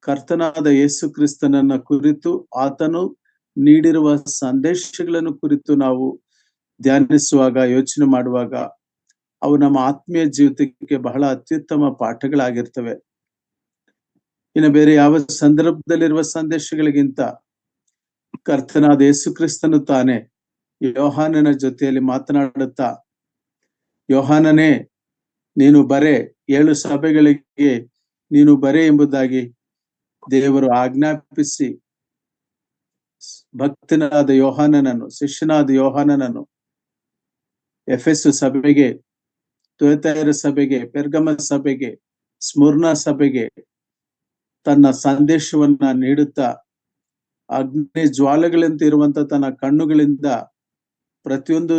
ಕರ್ತನಾದ ಯೇಸು ಕ್ರಿಸ್ತನನ್ನ ಕುರಿತು ಆತನು ನೀಡಿರುವ ಸಂದೇಶಗಳನ್ನು ಕುರಿತು ನಾವು ಧ್ಯಾನಿಸುವಾಗ, ಯೋಚನೆ ಮಾಡುವಾಗ ಅವು ನಮ್ಮ ಆತ್ಮೀಯ ಜೀವಿತಕ್ಕೆ ಬಹಳ ಅತ್ಯುತ್ತಮ ಪಾಠಗಳಾಗಿರ್ತವೆ. ಇನ್ನು ಬೇರೆ ಯಾವ ಸಂದರ್ಭದಲ್ಲಿರುವ ಸಂದೇಶಗಳಿಗಿಂತ ಕರ್ತನಾದ ಯೇಸು ಕ್ರಿಸ್ತನು ತಾನೇ ಯೋಹಾನನ ಜೊತೆಯಲ್ಲಿ ಮಾತನಾಡುತ್ತಾ, ಯೋಹಾನನೇ ನೀನು ಬರೆ, 7 ಸಭೆಗಳಿಗೆ ನೀನು ಬರೆ ಎಂಬುದಾಗಿ ದೇವರು ಆಜ್ಞಾಪಿಸಿ ಭಕ್ತನಾದ ಯೋಹಾನನನ್ನು, ಶಿಷ್ಯನಾದ ಯೋಹಾನನನ್ನು ಎಫೆಸು ಸಭೆಗೆ, ತುಯತೈರ ಸಭೆಗೆ, ಪೆರ್ಗಮ ಸಭೆಗೆ, ಸ್ಮುರ್ನ ಸಭೆಗೆ ತನ್ನ ಸಂದೇಶವನ್ನ ನೀಡುತ್ತಾ ಅಗ್ನಿ ಜ್ವಾಲೆಗಳಂತೆ ಇರುವಂತ ತನ್ನ ಕಣ್ಣುಗಳಿಂದ ಪ್ರತಿಯೊಂದು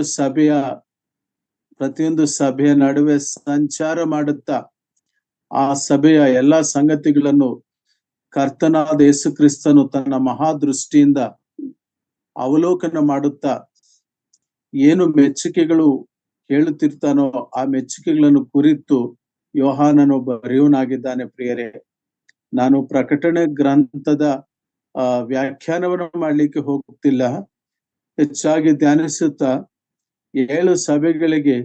ಸಭೆಯ ನಡುವೆ ಸಂಚಾರ ಮಾಡುತ್ತಾ ಆ ಸಭೆಯ ಎಲ್ಲಾ ಸಂಗತಿಗಳನ್ನು ಕರ್ತನಾದ ಯೇಸು ಕ್ರಿಸ್ತನು ತನ್ನ ಮಹಾದೃಷ್ಟಿಯಿಂದ ಅವಲೋಕನ ಮಾಡುತ್ತಾ ಏನು ಮೆಚ್ಚುಗೆಗಳು ಹೇಳುತ್ತಿರ್ತಾನೋ ಆ ಮೆಚ್ಚುಗೆಗಳನ್ನು ಕುರಿತು ಯೋಹಾನನು ಬರೆಯುವನಾಗಿದ್ದಾನೆ. ಪ್ರಿಯರೇ, ನಾನು ಪ್ರಕಟಣೆ ಗ್ರಂಥದ ವ್ಯಾಖ್ಯಾನವನ್ನು ಮಾಡ್ಲಿಕ್ಕೆ ಹೋಗುತ್ತಿಲ್ಲ. ಹೆಚ್ಚಾಗಿ ಧ್ಯಾನಿಸುತ್ತಾ 7 ಸಭೆಗಳಿಗೆ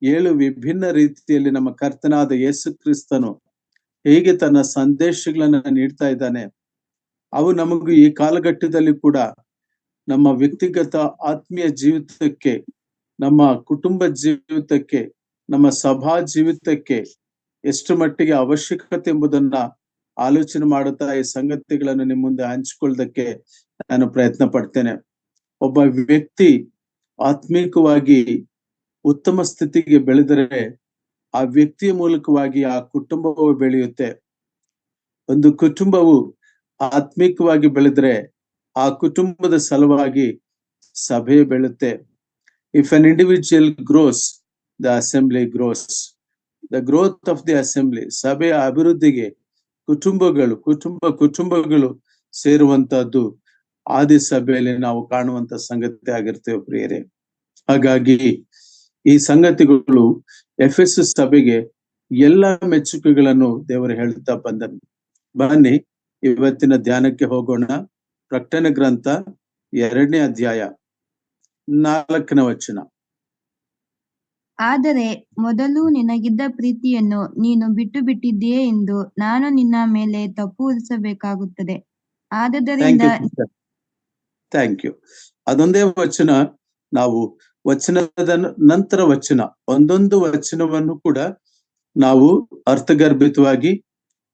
7 ವಿಭಿನ್ನ ರೀತಿಯಲ್ಲಿ ನಮ್ಮ ಕರ್ತನಾದ ಯೇಸು ಕ್ರಿಸ್ತನು ಹೇಗೆ ತನ್ನ ಸಂದೇಶಗಳನ್ನ ನೀಡ್ತಾ ಇದ್ದಾನೆ, ಅವು ನಮಗೂ ಈ ಕಾಲಘಟ್ಟದಲ್ಲಿ ಕೂಡ ನಮ್ಮ ವ್ಯಕ್ತಿಗತ ಆತ್ಮೀಯ ಜೀವಿತಕ್ಕೆ, ನಮ್ಮ ಕುಟುಂಬ ಜೀವಿತಕ್ಕೆ, ನಮ್ಮ ಸಭಾ ಜೀವಿತಕ್ಕೆ ಎಷ್ಟು ಮಟ್ಟಿಗೆ ಅವಶ್ಯಕತೆ ಎಂಬುದನ್ನ ಆಲೋಚನೆ ಮಾಡುತ್ತಾ ಈ ಸಂಗತಿಗಳನ್ನು ನಿಮ್ಮ ಮುಂದೆ ಹಂಚಿಕೊಳ್ಳೋದಕ್ಕೆ ನಾನು ಪ್ರಯತ್ನ ಪಡ್ತೇನೆ. ಒಬ್ಬ ವ್ಯಕ್ತಿ ಆತ್ಮೀಕವಾಗಿ ಉತ್ತಮ ಸ್ಥಿತಿಗೆ ಬೆಳೆದರೆ ಆ ವ್ಯಕ್ತಿಯ ಮೂಲಕವಾಗಿ ಆ ಕುಟುಂಬವು ಬೆಳೆಯುತ್ತೆ. ಒಂದು ಕುಟುಂಬವು ಆತ್ಮೀಕವಾಗಿ ಬೆಳೆದ್ರೆ ಆ ಕುಟುಂಬದ ಸಲುವಾಗಿ ಸಭೆ ಬೆಳುತ್ತೆ. If an individual grows, the assembly grows. The growth of the assembly, ಸಭೆಯ ಅಭಿವೃದ್ಧಿಗೆ ಕುಟುಂಬಗಳು ಸೇರುವಂತಹದ್ದು ಆದಿ ಸಭೆಯಲ್ಲಿ ನಾವು ಕಾಣುವಂತ ಸಂಗತಿ ಆಗಿರ್ತೇವೆ ಪ್ರಿಯರೇ. ಹಾಗಾಗಿ ಈ ಸಂಗತಿಗಳು ಎಫೆಸು ಸಭೆಗೆ ಎಲ್ಲ ಮೆಚ್ಚುಗೆಗಳನ್ನು ದೇವರು ಹೇಳುತ್ತಾ ಬಂದನು. ಬನ್ನಿ ಇವತ್ತಿನ ಧ್ಯಾನಕ್ಕೆ ಹೋಗೋಣ. ಪ್ರಕಟಣೆ ಗ್ರಂಥ 2ನೇ ಅಧ್ಯಾಯ 4ನೇ ವಚನ. ಆದರೆ ಮೊದಲು ನಿನಗಿದ್ದ ಪ್ರೀತಿಯನ್ನು ನೀನು ಬಿಟ್ಟು ಬಿಟ್ಟಿದ್ದೀಯೇ ಎಂದು ನಾನು ನಿನ್ನ ಮೇಲೆ ತಪ್ಪು ಹೊರಿಸಬೇಕಾಗುತ್ತದೆ. ಆದುದರಿಂದ ಥ್ಯಾಂಕ್ ಯು. ಅದೊಂದೇ ವಚನ. ನಾವು ವಚನದ ನಂತರ ವಚನ, ಒಂದೊಂದು ವಚನವನ್ನು ಕೂಡ ನಾವು ಅರ್ಥಗರ್ಭಿತವಾಗಿ,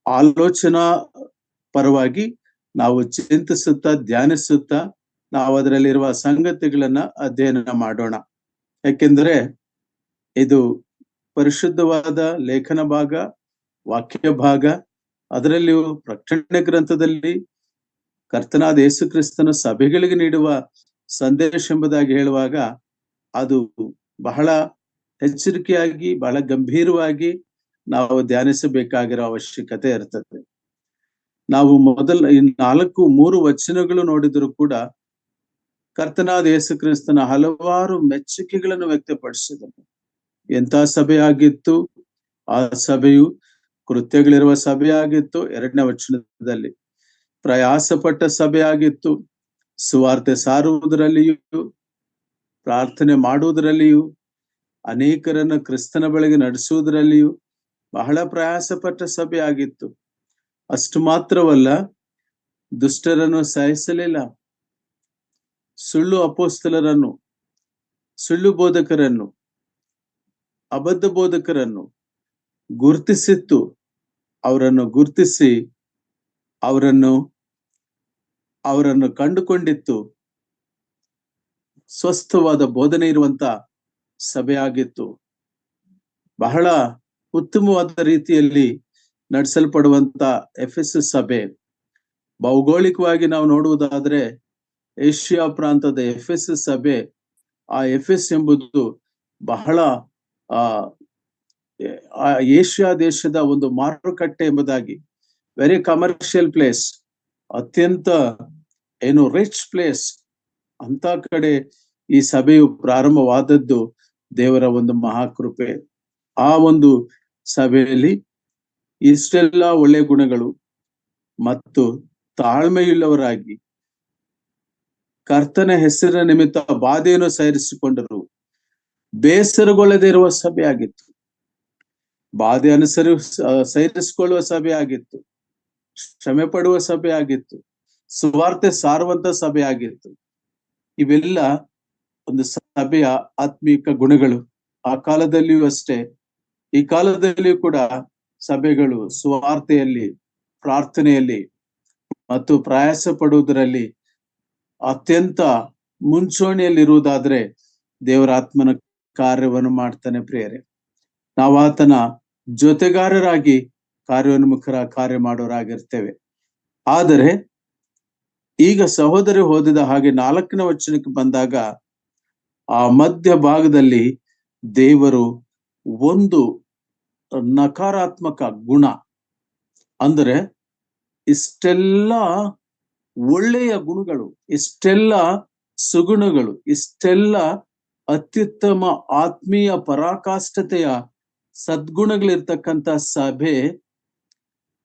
ಆಲೋಚನಾ ಪರವಾಗಿ ನಾವು ಚಿಂತಿಸುತ್ತಾ, ಧ್ಯಾನಿಸುತ್ತಾ ನಾವು ಅದರಲ್ಲಿರುವ ಸಂಗತಿಗಳನ್ನ ಅಧ್ಯಯನ ಮಾಡೋಣ. ಯಾಕೆಂದ್ರೆ ಇದು ಪರಿಶುದ್ಧವಾದ ಲೇಖನ ಭಾಗ, ವಾಕ್ಯ ಭಾಗ. ಅದರಲ್ಲಿಯೂ ಪ್ರಕಟಣೆ ಗ್ರಂಥದಲ್ಲಿ ಕರ್ತನಾದ ಯೇಸು ಕ್ರಿಸ್ತನ ಸಭೆಗಳಿಗೆ ನೀಡುವ ಸಂದೇಶ ಎಂಬುದಾಗಿ ಹೇಳುವಾಗ ಅದು ಬಹಳ ಎಚ್ಚರಿಕೆಯಾಗಿ, ಬಹಳ ಗಂಭೀರವಾಗಿ ನಾವು ಧ್ಯಾನಿಸಬೇಕಾಗಿರೋ ಅವಶ್ಯಕತೆ ಇರ್ತದೆ. ನಾವು ಈ 3 ವಚನಗಳು ನೋಡಿದ್ರು ಕೂಡ ಕರ್ತನಾದ ಯೇಸು ಕ್ರಿಸ್ತನ ಹಲವಾರು ಮೆಚ್ಚುಗೆಗಳನ್ನು ವ್ಯಕ್ತಪಡಿಸಿದನು. ಎಂಥ ಸಭೆಯಾಗಿತ್ತು ಆ ಸಭೆಯು? ಕೃತ್ಯಗಳಿರುವ ಸಭೆಯಾಗಿತ್ತು. 2ನೇ ವಚನದಲ್ಲಿ ಪ್ರಯಾಸಪಟ್ಟ ಸಭೆಯಾಗಿತ್ತು. ಸುವಾರ್ತೆ ಸಾರುವುದರಲ್ಲಿಯೂ, ಪ್ರಾರ್ಥನೆ ಮಾಡುವುದರಲ್ಲಿಯೂ, ಅನೇಕರನ್ನು ಕ್ರಿಸ್ತನ ಬಳಿಗೆ ನಡೆಸುವುದರಲ್ಲಿಯೂ ಬಹಳ ಪ್ರಯಾಸಪಟ್ಟ ಸಭೆಯಾಗಿತ್ತು. ಅಷ್ಟು ಮಾತ್ರವಲ್ಲ, ದುಷ್ಟರನ್ನು ಸಹಿಸಲಿಲ್ಲ. ಸುಳ್ಳು ಅಪೊಸ್ತಲರನ್ನು, ಸುಳ್ಳು ಬೋಧಕರನ್ನು, ಅಬದ್ಧ ಬೋಧಕರನ್ನು ಗುರುತಿಸಿತ್ತು. ಅವರನ್ನು ಗುರುತಿಸಿ ಅವರನ್ನು ಕಂಡುಕೊಂಡಿತ್ತು. ಸ್ವಸ್ಥವಾದ ಬೋಧನೆ ಇರುವಂತ ಸಭೆಯಾಗಿತ್ತು. ಬಹಳ ಉತ್ತಮವಾದ ರೀತಿಯಲ್ಲಿ ನಡೆಸಲ್ಪಡುವಂತ ಎಫೆಸು ಸಭೆ. ಭೌಗೋಳಿಕವಾಗಿ ನಾವು ನೋಡುವುದಾದ್ರೆ ಏಷ್ಯಾ ಪ್ರಾಂತದ ಎಫೆಸು ಸಭೆ, ಆ ಎಫೆಸ್ ಎಂಬುದು ಬಹಳ ಏಷ್ಯಾ ದೇಶದ ಒಂದು ಮಾರುಕಟ್ಟೆ ಎಂಬುದಾಗಿ, ವೆರಿ ಕಮರ್ಷಿಯಲ್ ಪ್ಲೇಸ್, ಅತ್ಯಂತ ರಿಚ್ ಪ್ಲೇಸ್. ಅಂತ ಕಡೆ ಈ ಸಭೆಯು ಪ್ರಾರಂಭವಾದದ್ದು ದೇವರ ಒಂದು ಮಹಾಕೃಪೆ. ಆ ಒಂದು ಸಭೆಯಲ್ಲಿ ಇಷ್ಟೆಲ್ಲ ಒಳ್ಳೆ ಗುಣಗಳು, ಮತ್ತು ತಾಳ್ಮೆಯುಳ್ಳವರಾಗಿ ಕರ್ತನ ಹೆಸರಿನ ನಿಮಿತ್ತ ಬಾಧೆಯನ್ನು ಸಹಿಸಿಕೊಂಡರು ಬೇಸರಗೊಳ್ಳದೆ ಇರುವ ಸಭೆ ಆಗಿತ್ತು. ಬಾಧೆ ಸಹಿಸಿಕೊಳ್ಳುವ ಸಭೆ ಆಗಿತ್ತು. ಶ್ರಮೆ ಪಡುವ ಸಭೆ ಆಗಿತ್ತು. ಸುವಾರ್ತೆ ಸಾರುವಂತ ಸಭೆ ಆಗಿತ್ತು. ಇವೆಲ್ಲ ಒಂದು ಸಭೆಯ ಆತ್ಮೀಕ ಗುಣಗಳು. ಆ ಕಾಲದಲ್ಲಿಯೂ ಅಷ್ಟೇ, ಈ ಕಾಲದಲ್ಲಿಯೂ ಕೂಡ ಸಭೆಗಳು ಸುವಾರ್ತೆಯಲ್ಲಿ, ಪ್ರಾರ್ಥನೆಯಲ್ಲಿ ಮತ್ತು ಪ್ರಯಾಸ ಪಡುವುದರಲ್ಲಿ ಅತ್ಯಂತ ಮುಂಚೂಣಿಯಲ್ಲಿರುವುದಾದ್ರೆ ದೇವರ ಆತ್ಮನ ಕಾರ್ಯವನ್ನು ಮಾಡ್ತಾನೆ. ಪ್ರಿಯರೇ, ನಾವು ಆತನ ಜೊತೆಗಾರರಾಗಿ ಕಾರ್ಯ ಮಾಡೋರಾಗಿರ್ತೇವೆ. ಆದರೆ ಈಗ ಸಹೋದರಿ ಓದಿದ ಹಾಗೆ 4ನೇ ವಚನಕ್ಕೆ ಬಂದಾಗ ಆ ಮಧ್ಯ ಭಾಗದಲ್ಲಿ ದೇವರು ಒಂದು ನಕಾರಾತ್ಮಕ ಗುಣ, ಅಂದರೆ ಇಷ್ಟೆಲ್ಲ ಒಳ್ಳೆಯ ಗುಣಗಳು, ಇಷ್ಟೆಲ್ಲ ಸುಗುಣಗಳು, ಇಷ್ಟೆಲ್ಲ ಅತ್ಯುತ್ತಮ ಆತ್ಮೀಯ ಪರಾಕಾಷ್ಠತೆಯ ಸದ್ಗುಣಗಳಿರ್ತಕ್ಕಂಥ ಸಭೆ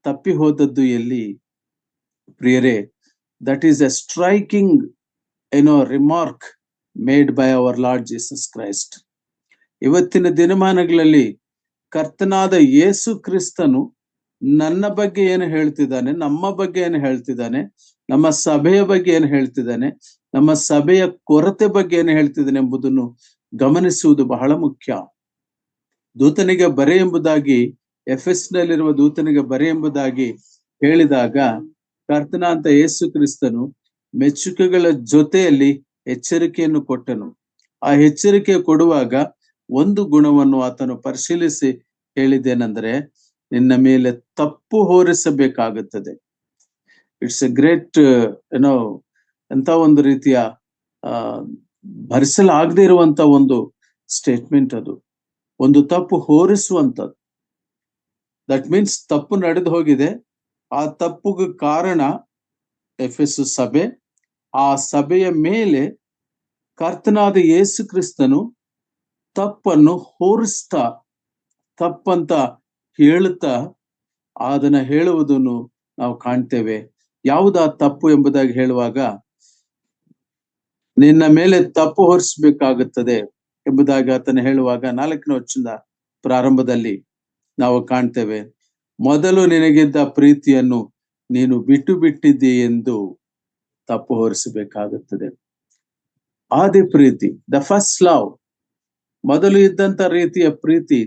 ತಪ್ಪಿ ಹೋದದ್ದು ಎಲ್ಲಿ? ಪ್ರಿಯರೇ, that is A striking remark made by our lord Jesus Christ. ಇವತ್ತಿನ ದಿನಮಾನಗಳಲ್ಲಿ ಕರ್ತನಾದ ಯೇಸು ಕ್ರಿಸ್ತನು ನನ್ನ ಬಗ್ಗೆ ಏನು ಹೇಳ್ತಿದ್ದಾನೆ, ನಮ್ಮ ಬಗ್ಗೆ ಏನು ಹೇಳ್ತಿದ್ದಾನೆ, ನಮ್ಮ ಸಭೆಯ ಬಗ್ಗೆ ಏನು ಹೇಳ್ತಿದ್ದಾನೆ, ನಮ್ಮ ಸಭೆಯ ಕೊರತೆ ಬಗ್ಗೆ ಏನು ಹೇಳ್ತಿದ್ದಾನೆ ಎಂಬುದನ್ನು ಗಮನಿಸುವುದು ಬಹಳ ಮುಖ್ಯ. ದೂತನಿಗೆ ಬರೆ ಎಂಬುದಾಗಿ, ಎಫೆಸ್ನಲ್ಲಿರುವ ದೂತನಿಗೆ ಬರೆ ಎಂಬುದಾಗಿ ಹೇಳಿದಾಗ ಕರ್ತನ ಅಂತ ಯೇಸು ಕ್ರಿಸ್ತನು ಮೆಚ್ಚುಗೆಗಳ ಜೊತೆಯಲ್ಲಿ ಎಚ್ಚರಿಕೆಯನ್ನು ಕೊಟ್ಟನು. ಆ ಎಚ್ಚರಿಕೆ ಕೊಡುವಾಗ ಒಂದು ಗುಣವನ್ನು ಆತನು ಪರಿಶೀಲಿಸಿ ಹೇಳಿದ್ದೇನೆಂದರೆ, ನಿನ್ನ ಮೇಲೆ ತಪ್ಪು ಹೊರಿಸಬೇಕಾಗುತ್ತದೆ. ಇಟ್ಸ್ ಎ ಗ್ರೇಟ್ ಎಂತ ಒಂದು ರೀತಿಯ ಭರಿಸಲಾಗದೆ ಇರುವಂತ ಒಂದು ಸ್ಟೇಟ್ಮೆಂಟ್. ಅದು ಒಂದು ತಪ್ಪು ಹೊರಿಸುವಂಥದ್ದು. ದಟ್ ಮೀನ್ಸ್ ತಪ್ಪು ನಡೆದು ಹೋಗಿದೆ. ಆ ತಪ್ಪುಗೆ ಕಾರಣ ಎಫೆಸು ಸಭೆ. ಆ ಸಭೆಯ ಮೇಲೆ ಕರ್ತನಾದ ಯೇಸು ಕ್ರಿಸ್ತನು ತಪ್ಪನ್ನು ಹೊರಿಸ್ತಾ, ತಪ್ಪಂತ ಹೇಳುತ್ತಾ ಅದನ್ನ ಹೇಳುವುದನ್ನು ನಾವು ಕಾಣ್ತೇವೆ. ಯಾವುದಾ ತಪ್ಪು ಎಂಬುದಾಗಿ ಹೇಳುವಾಗ, ನಿನ್ನ ಮೇಲೆ ತಪ್ಪು ಹೊರಿಸಬೇಕಾಗುತ್ತದೆ ಎಂಬುದಾಗಿ ಆತನ ಹೇಳುವಾಗ 4ನೇ ವಚನದ ಪ್ರಾರಂಭದಲ್ಲಿ ನಾವು ಕಾಣ್ತೇವೆ, ಮೊದಲು ನಿನಗಿದ್ದ ಪ್ರೀತಿಯನ್ನು ನೀನು ಬಿಟ್ಟು ಬಿಟ್ಟಿದ್ದೀ ಎಂದು ತಪ್ಪು ಹೊರಿಸಬೇಕಾಗುತ್ತದೆ. ಆದಿ ಪ್ರೀತಿ, ದ ಫಸ್ಟ್ ಲವ್, ಮೊದಲು ಇದ್ದಂತ ರೀತಿಯ ಪ್ರೀತಿ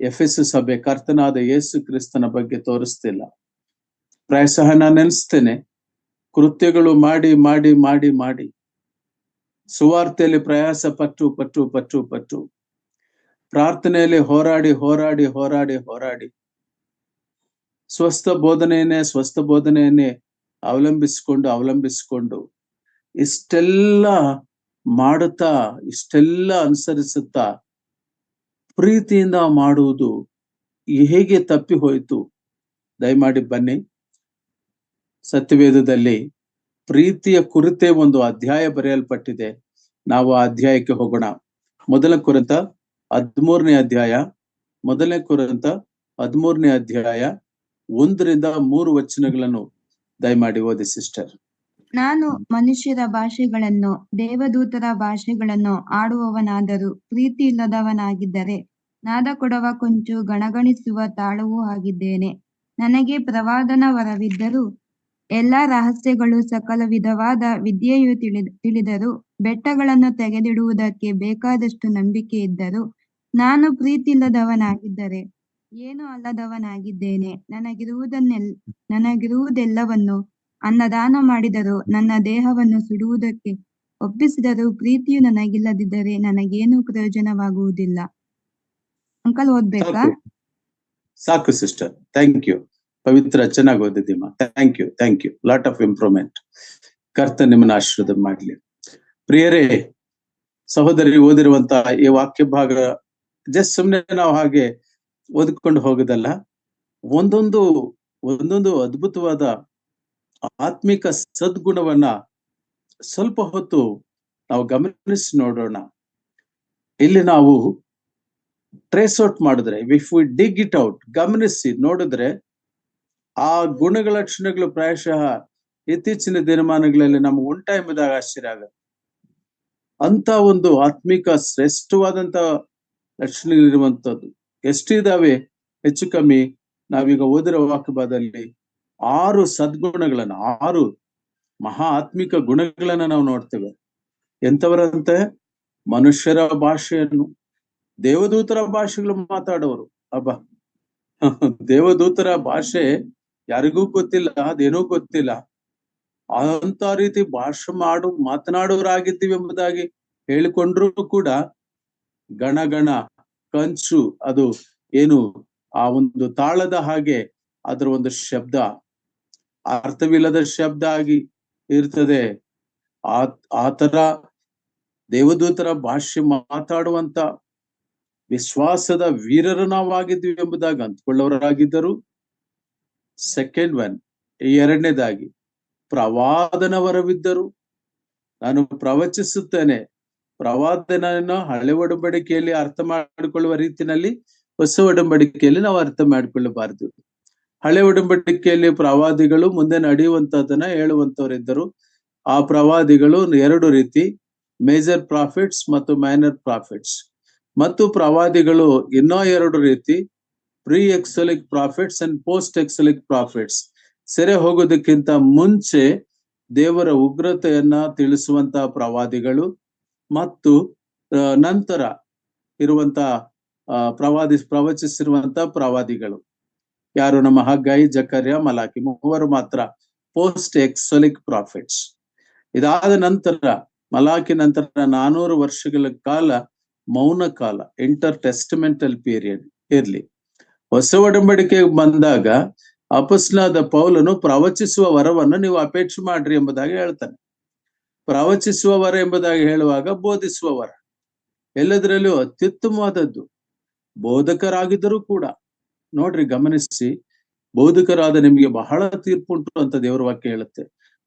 ಎಫೆಸು ಸಭೆ ಕರ್ತನಾದ ಯೇಸು ಕ್ರಿಸ್ತನ ಬಗ್ಗೆ ತೋರಿಸ್ತಿಲ್ಲ. ಪ್ರಾಯಶಃ ನಾನು ನೆನೆಸ್ತೇನೆ, ಕೃತ್ಯಗಳು ಮಾಡಿ ಮಾಡಿ ಮಾಡಿ ಮಾಡಿ ಸುವಾರ್ತೆಯಲ್ಲಿ ಪ್ರಯಾಸ ಪಟ್ಟು ಪಟ್ಟು ಪಟ್ಟು ಪಟ್ಟು ಪ್ರಾರ್ಥನೆಯಲ್ಲಿ ಹೋರಾಡಿ ಹೋರಾಡಿ ಹೋರಾಡಿ ಹೋರಾಡಿ ಸ್ವಸ್ಥ ಬೋಧನೆಯನ್ನೇ ಅವಲಂಬಿಸಿಕೊಂಡು ಇಷ್ಟೆಲ್ಲ ಮಾಡುತ್ತಾ, ಇಷ್ಟೆಲ್ಲ ಅನುಸರಿಸುತ್ತಾ ಪ್ರೀತಿಯಿಂದ ಮಾಡುವುದು ಹೇಗೆ ತಪ್ಪಿ ಹೋಯಿತು? ದಯಮಾಡಿ ಬನ್ನಿ, ಸತ್ಯವೇದದಲ್ಲಿ ಪ್ರೀತಿಯ ಕುರಿತೇ ಒಂದು ಅಧ್ಯಾಯ ಬರೆಯಲ್ಪಟ್ಟಿದೆ. ನಾವು ಆ ಅಧ್ಯಾಯಕ್ಕೆ ಹೋಗೋಣ. 1 ಕೊರಿಂಥ 13ನೇ ಅಧ್ಯಾಯ, 1 ಕೊರಿಂಥ 13ನೇ ಅಧ್ಯಾಯ 1ರಿಂದ 3 ವಚನಗಳನ್ನು ದಯಮಾಡಿ ಓದಿ ಸಿಸ್ಟರ್. ನಾನು ಮನುಷ್ಯರ ಭಾಷೆಗಳನ್ನು, ದೇವದೂತರ ಭಾಷೆಗಳನ್ನು ಆಡುವವನಾದರೂ ಪ್ರೀತಿ ಇಲ್ಲದವನಾಗಿದ್ದರೆ ನಾದ ಕೊಡುವ ಕೊಂಚು ಗಣಗಣಿಸುವ ತಾಳವೂ ಆಗಿದ್ದೇನೆ. ನನಗೆ ಪ್ರವಾದನ ವರವಿದ್ದರೂ, ಎಲ್ಲ ರಹಸ್ಯಗಳು, ಸಕಲ ವಿಧವಾದ ವಿದ್ಯೆಯು ತಿಳಿದರೂ, ಬೆಟ್ಟಗಳನ್ನು ತೆಗೆದಿಡುವುದಕ್ಕೆ ಬೇಕಾದಷ್ಟು ನಂಬಿಕೆ ಇದ್ದರೂ, ನಾನು ಪ್ರೀತಿ ಇಲ್ಲದವನಾಗಿದ್ದರೆ ಏನೂ ಅಲ್ಲದವನಾಗಿದ್ದೇನೆ. ನನಗಿರುವುದೆಲ್ಲವನ್ನು ಅನ್ನದಾನ ಮಾಡಿದರೂ, ನನ್ನ ದೇಹವನ್ನು ಸುಡುವುದಕ್ಕೆ ಒಪ್ಪಿಸಿದರೂ, ಪ್ರೀತಿಯು ನನಗಿಲ್ಲದಿದ್ದರೆ ನನಗೇನು ಪ್ರಯೋಜನವಾಗುವುದಿಲ್ಲ. ಅಂಕಲ್ ಓದ್ಬೇಕಾ? ಸಾಕು ಸಿಸ್ಟರ್, ಥ್ಯಾಂಕ್ ಯು. ಪವಿತ್ರ, ಚೆನ್ನಾಗಿ ಓದಿದ್ದೀಮ್ಮ. Thank you. Lot of improvement. ಕರ್ತ ನಿಮ್ಮನ್ನ ಆಶೀರ್ವಾದ ಮಾಡ್ಲಿ. ಪ್ರಿಯರೇ, ಸಹೋದರಿ ಓದಿರುವಂತ ಈ ವಾಕ್ಯ ಭಾಗ ಜಸ್ಟ್ ಸುಮ್ನೆ ನಾವು ಹಾಗೆ ಓದಿಕೊಂಡು ಹೋಗೋದಲ್ಲ, ಒಂದೊಂದು ಅದ್ಭುತವಾದ ಆತ್ಮಿಕ ಸದ್ಗುಣವನ್ನ ಸ್ವಲ್ಪ ಹೊತ್ತು ನಾವು ಗಮನಿಸಿ ನೋಡೋಣ. ಇಲ್ಲಿ ನಾವು ಟ್ರೇಸ್ ಔಟ್ ಮಾಡಿದ್ರೆ, if we dig it out, ಗಮನಿಸಿ ನೋಡಿದ್ರೆ ಆ ಗುಣಗಳ ಲಕ್ಷಣಗಳು ಪ್ರಾಯಶಃ ಇತ್ತೀಚಿನ ದಿನಮಾನಗಳಲ್ಲಿ ನಮ್ಗೆ ಉಂಟಾ ಎಂಬುದಾಗಿ ಆಶ್ಚರ್ಯ ಆಗುತ್ತೆ. ಅಂತ ಒಂದು ಆತ್ಮಿಕ ಶ್ರೇಷ್ಠವಾದಂತ ಲಕ್ಷಣಗಳಿರುವಂತದ್ದು ಎಷ್ಟಿದಾವೆ? ಹೆಚ್ಚು ಕಮ್ಮಿ ನಾವೀಗ ಓದಿರೋ ವಾಕ್ಯಭಾಗದಲ್ಲಿ 6 ಸದ್ಗುಣಗಳನ್ನ, 6 ಮಹಾ ಆತ್ಮಿಕ ಗುಣಗಳನ್ನ ನಾವು ನೋಡ್ತೇವೆ. ಎಂತವರಂತೆ? ಮನುಷ್ಯರ ಭಾಷೆಯನ್ನು, ದೇವದೂತರ ಭಾಷೆಗಳು ಮಾತಾಡೋರು. ಅಬ್ಬಾ, ದೇವದೂತರ ಭಾಷೆ ಯಾರಿಗೂ ಗೊತ್ತಿಲ್ಲ, ಅದೇನೂ ಗೊತ್ತಿಲ್ಲ. ಅಂತ ರೀತಿ ಭಾಷೆ ಮಾತನಾಡೋರಾಗಿದ್ದೀವಿ ಎಂಬುದಾಗಿ ಹೇಳಿಕೊಂಡ್ರು ಕೂಡ ಗಣ ಕಂಚು, ಅದು ಏನು ಆ ಒಂದು ತಾಳದ ಹಾಗೆ ಅದರ ಒಂದು ಶಬ್ದ ಅರ್ಥವಿಲ್ಲದ ಶಬ್ದ ಆಗಿ ಇರ್ತದೆ. ಆ ತರ ದೇವದೂತರ ಭಾಷೆ ಮಾತಾಡುವಂತ ವಿಶ್ವಾಸದ ವೀರರು ನಾವಾಗಿದ್ವಿ ಎಂಬುದಾಗಿ ಅಂದ್ಕೊಳ್ಳೋರಾಗಿದ್ದರು. ಸೆಕೆಂಡ್ ಒನ್, ಎರಡನೇದಾಗಿ ಪ್ರವಾದನ ವರವಿದ್ದರು. ನಾನು ಪ್ರವಚಿಸುತ್ತೇನೆ. ಪ್ರವಾದನೆಯನ್ನು ಹಳೆ ಒಡಂಬಡಿಕೆಯಲ್ಲಿ ಅರ್ಥ ಮಾಡಿಕೊಳ್ಳುವ ರೀತಿಯಲ್ಲಿ ಹೊಸ ಒಡಂಬಡಿಕೆಯಲ್ಲಿ ನಾವು ಅರ್ಥ ಮಾಡಿಕೊಳ್ಳಬಾರದು. ಹಳೆ ಒಡಂಬಡಿಕೆಯಲ್ಲಿ ಪ್ರವಾದಿಗಳು ಮುಂದೆ ನಡೆಯುವಂತದನ್ನ ಹೇಳುವಂತವರಿದ್ದರು. ಆ ಪ್ರವಾದಿಗಳು 2 ರೀತಿ, ಮೇಜರ್ ಪ್ರಾಫಿಟ್ಸ್ ಮತ್ತು ಮೈನರ್ ಪ್ರಾಫಿಟ್ಸ್. ಮತ್ತು ಪ್ರವಾದಿಗಳು ಇನ್ನೂ 2 ರೀತಿ, pre exilic prophets and post exilic prophets. ಸೆರೆ ಹೋಗೋದಕ್ಕಿಂತ ಮುಂಚೆ ದೇವರ ಉಗ್ರತೆಯನ್ನ ತಿಳಿಸುವಂತಹ ಪ್ರವಾದಿಗಳು ಮತ್ತು ನಂತರ ಇರುವಂತಹ ಪ್ರವಚಿಸಿರುವಂತಹ ಪ್ರವಾದಿಗಳು ಯಾರು? ನಮ್ಮ ಹಗ್ಗಾಯಿ, ಜಕರ್ಯ, ಮಲಾಕಿ 3 ಮಾತ್ರ ಪೋಸ್ಟ್ ಎಕ್ಸಲಿಕ್ ಪ್ರಾಫಿಟ್ಸ್. ಇದಾದ ನಂತರ ಮಲಾಕಿ ನಂತರ 400 ವರ್ಷಗಳ ಕಾಲ ಮೌನ ಕಾಲ, ಇಂಟರ್ ಟೆಸ್ಟಮೆಂಟಲ್ ಪೀರಿಯಡ್ ಇರ್ಲಿ. ಹೊಸ ಒಡಂಬಡಿಕೆಗೆ ಬಂದಾಗ ಅಪೊಸ್ತಲನಾದ ಪೌಲನು ಪ್ರವಚಿಸುವ ವರವನ್ನು ನೀವು ಅಪೇಕ್ಷೆ ಮಾಡ್ರಿ ಎಂಬುದಾಗಿ ಹೇಳ್ತಾನೆ. ಪ್ರವಚಿಸುವ ವರ ಎಂಬುದಾಗಿ ಹೇಳುವಾಗ ಬೋಧಿಸುವ ವರ ಎಲ್ಲದರಲ್ಲೂ ಅತ್ಯುತ್ತಮವಾದದ್ದು. ಬೋಧಕರಾಗಿದ್ದರೂ ಕೂಡ ನೋಡ್ರಿ, ಗಮನಿಸಿ, ಬೋಧಕರಾದ ನಿಮಗೆ ಬಹಳ ತೀರ್ಪುಂಟು ಅಂತ ದೇವರ ವಾಕ್ಯ ಹೇಳುತ್ತೆ.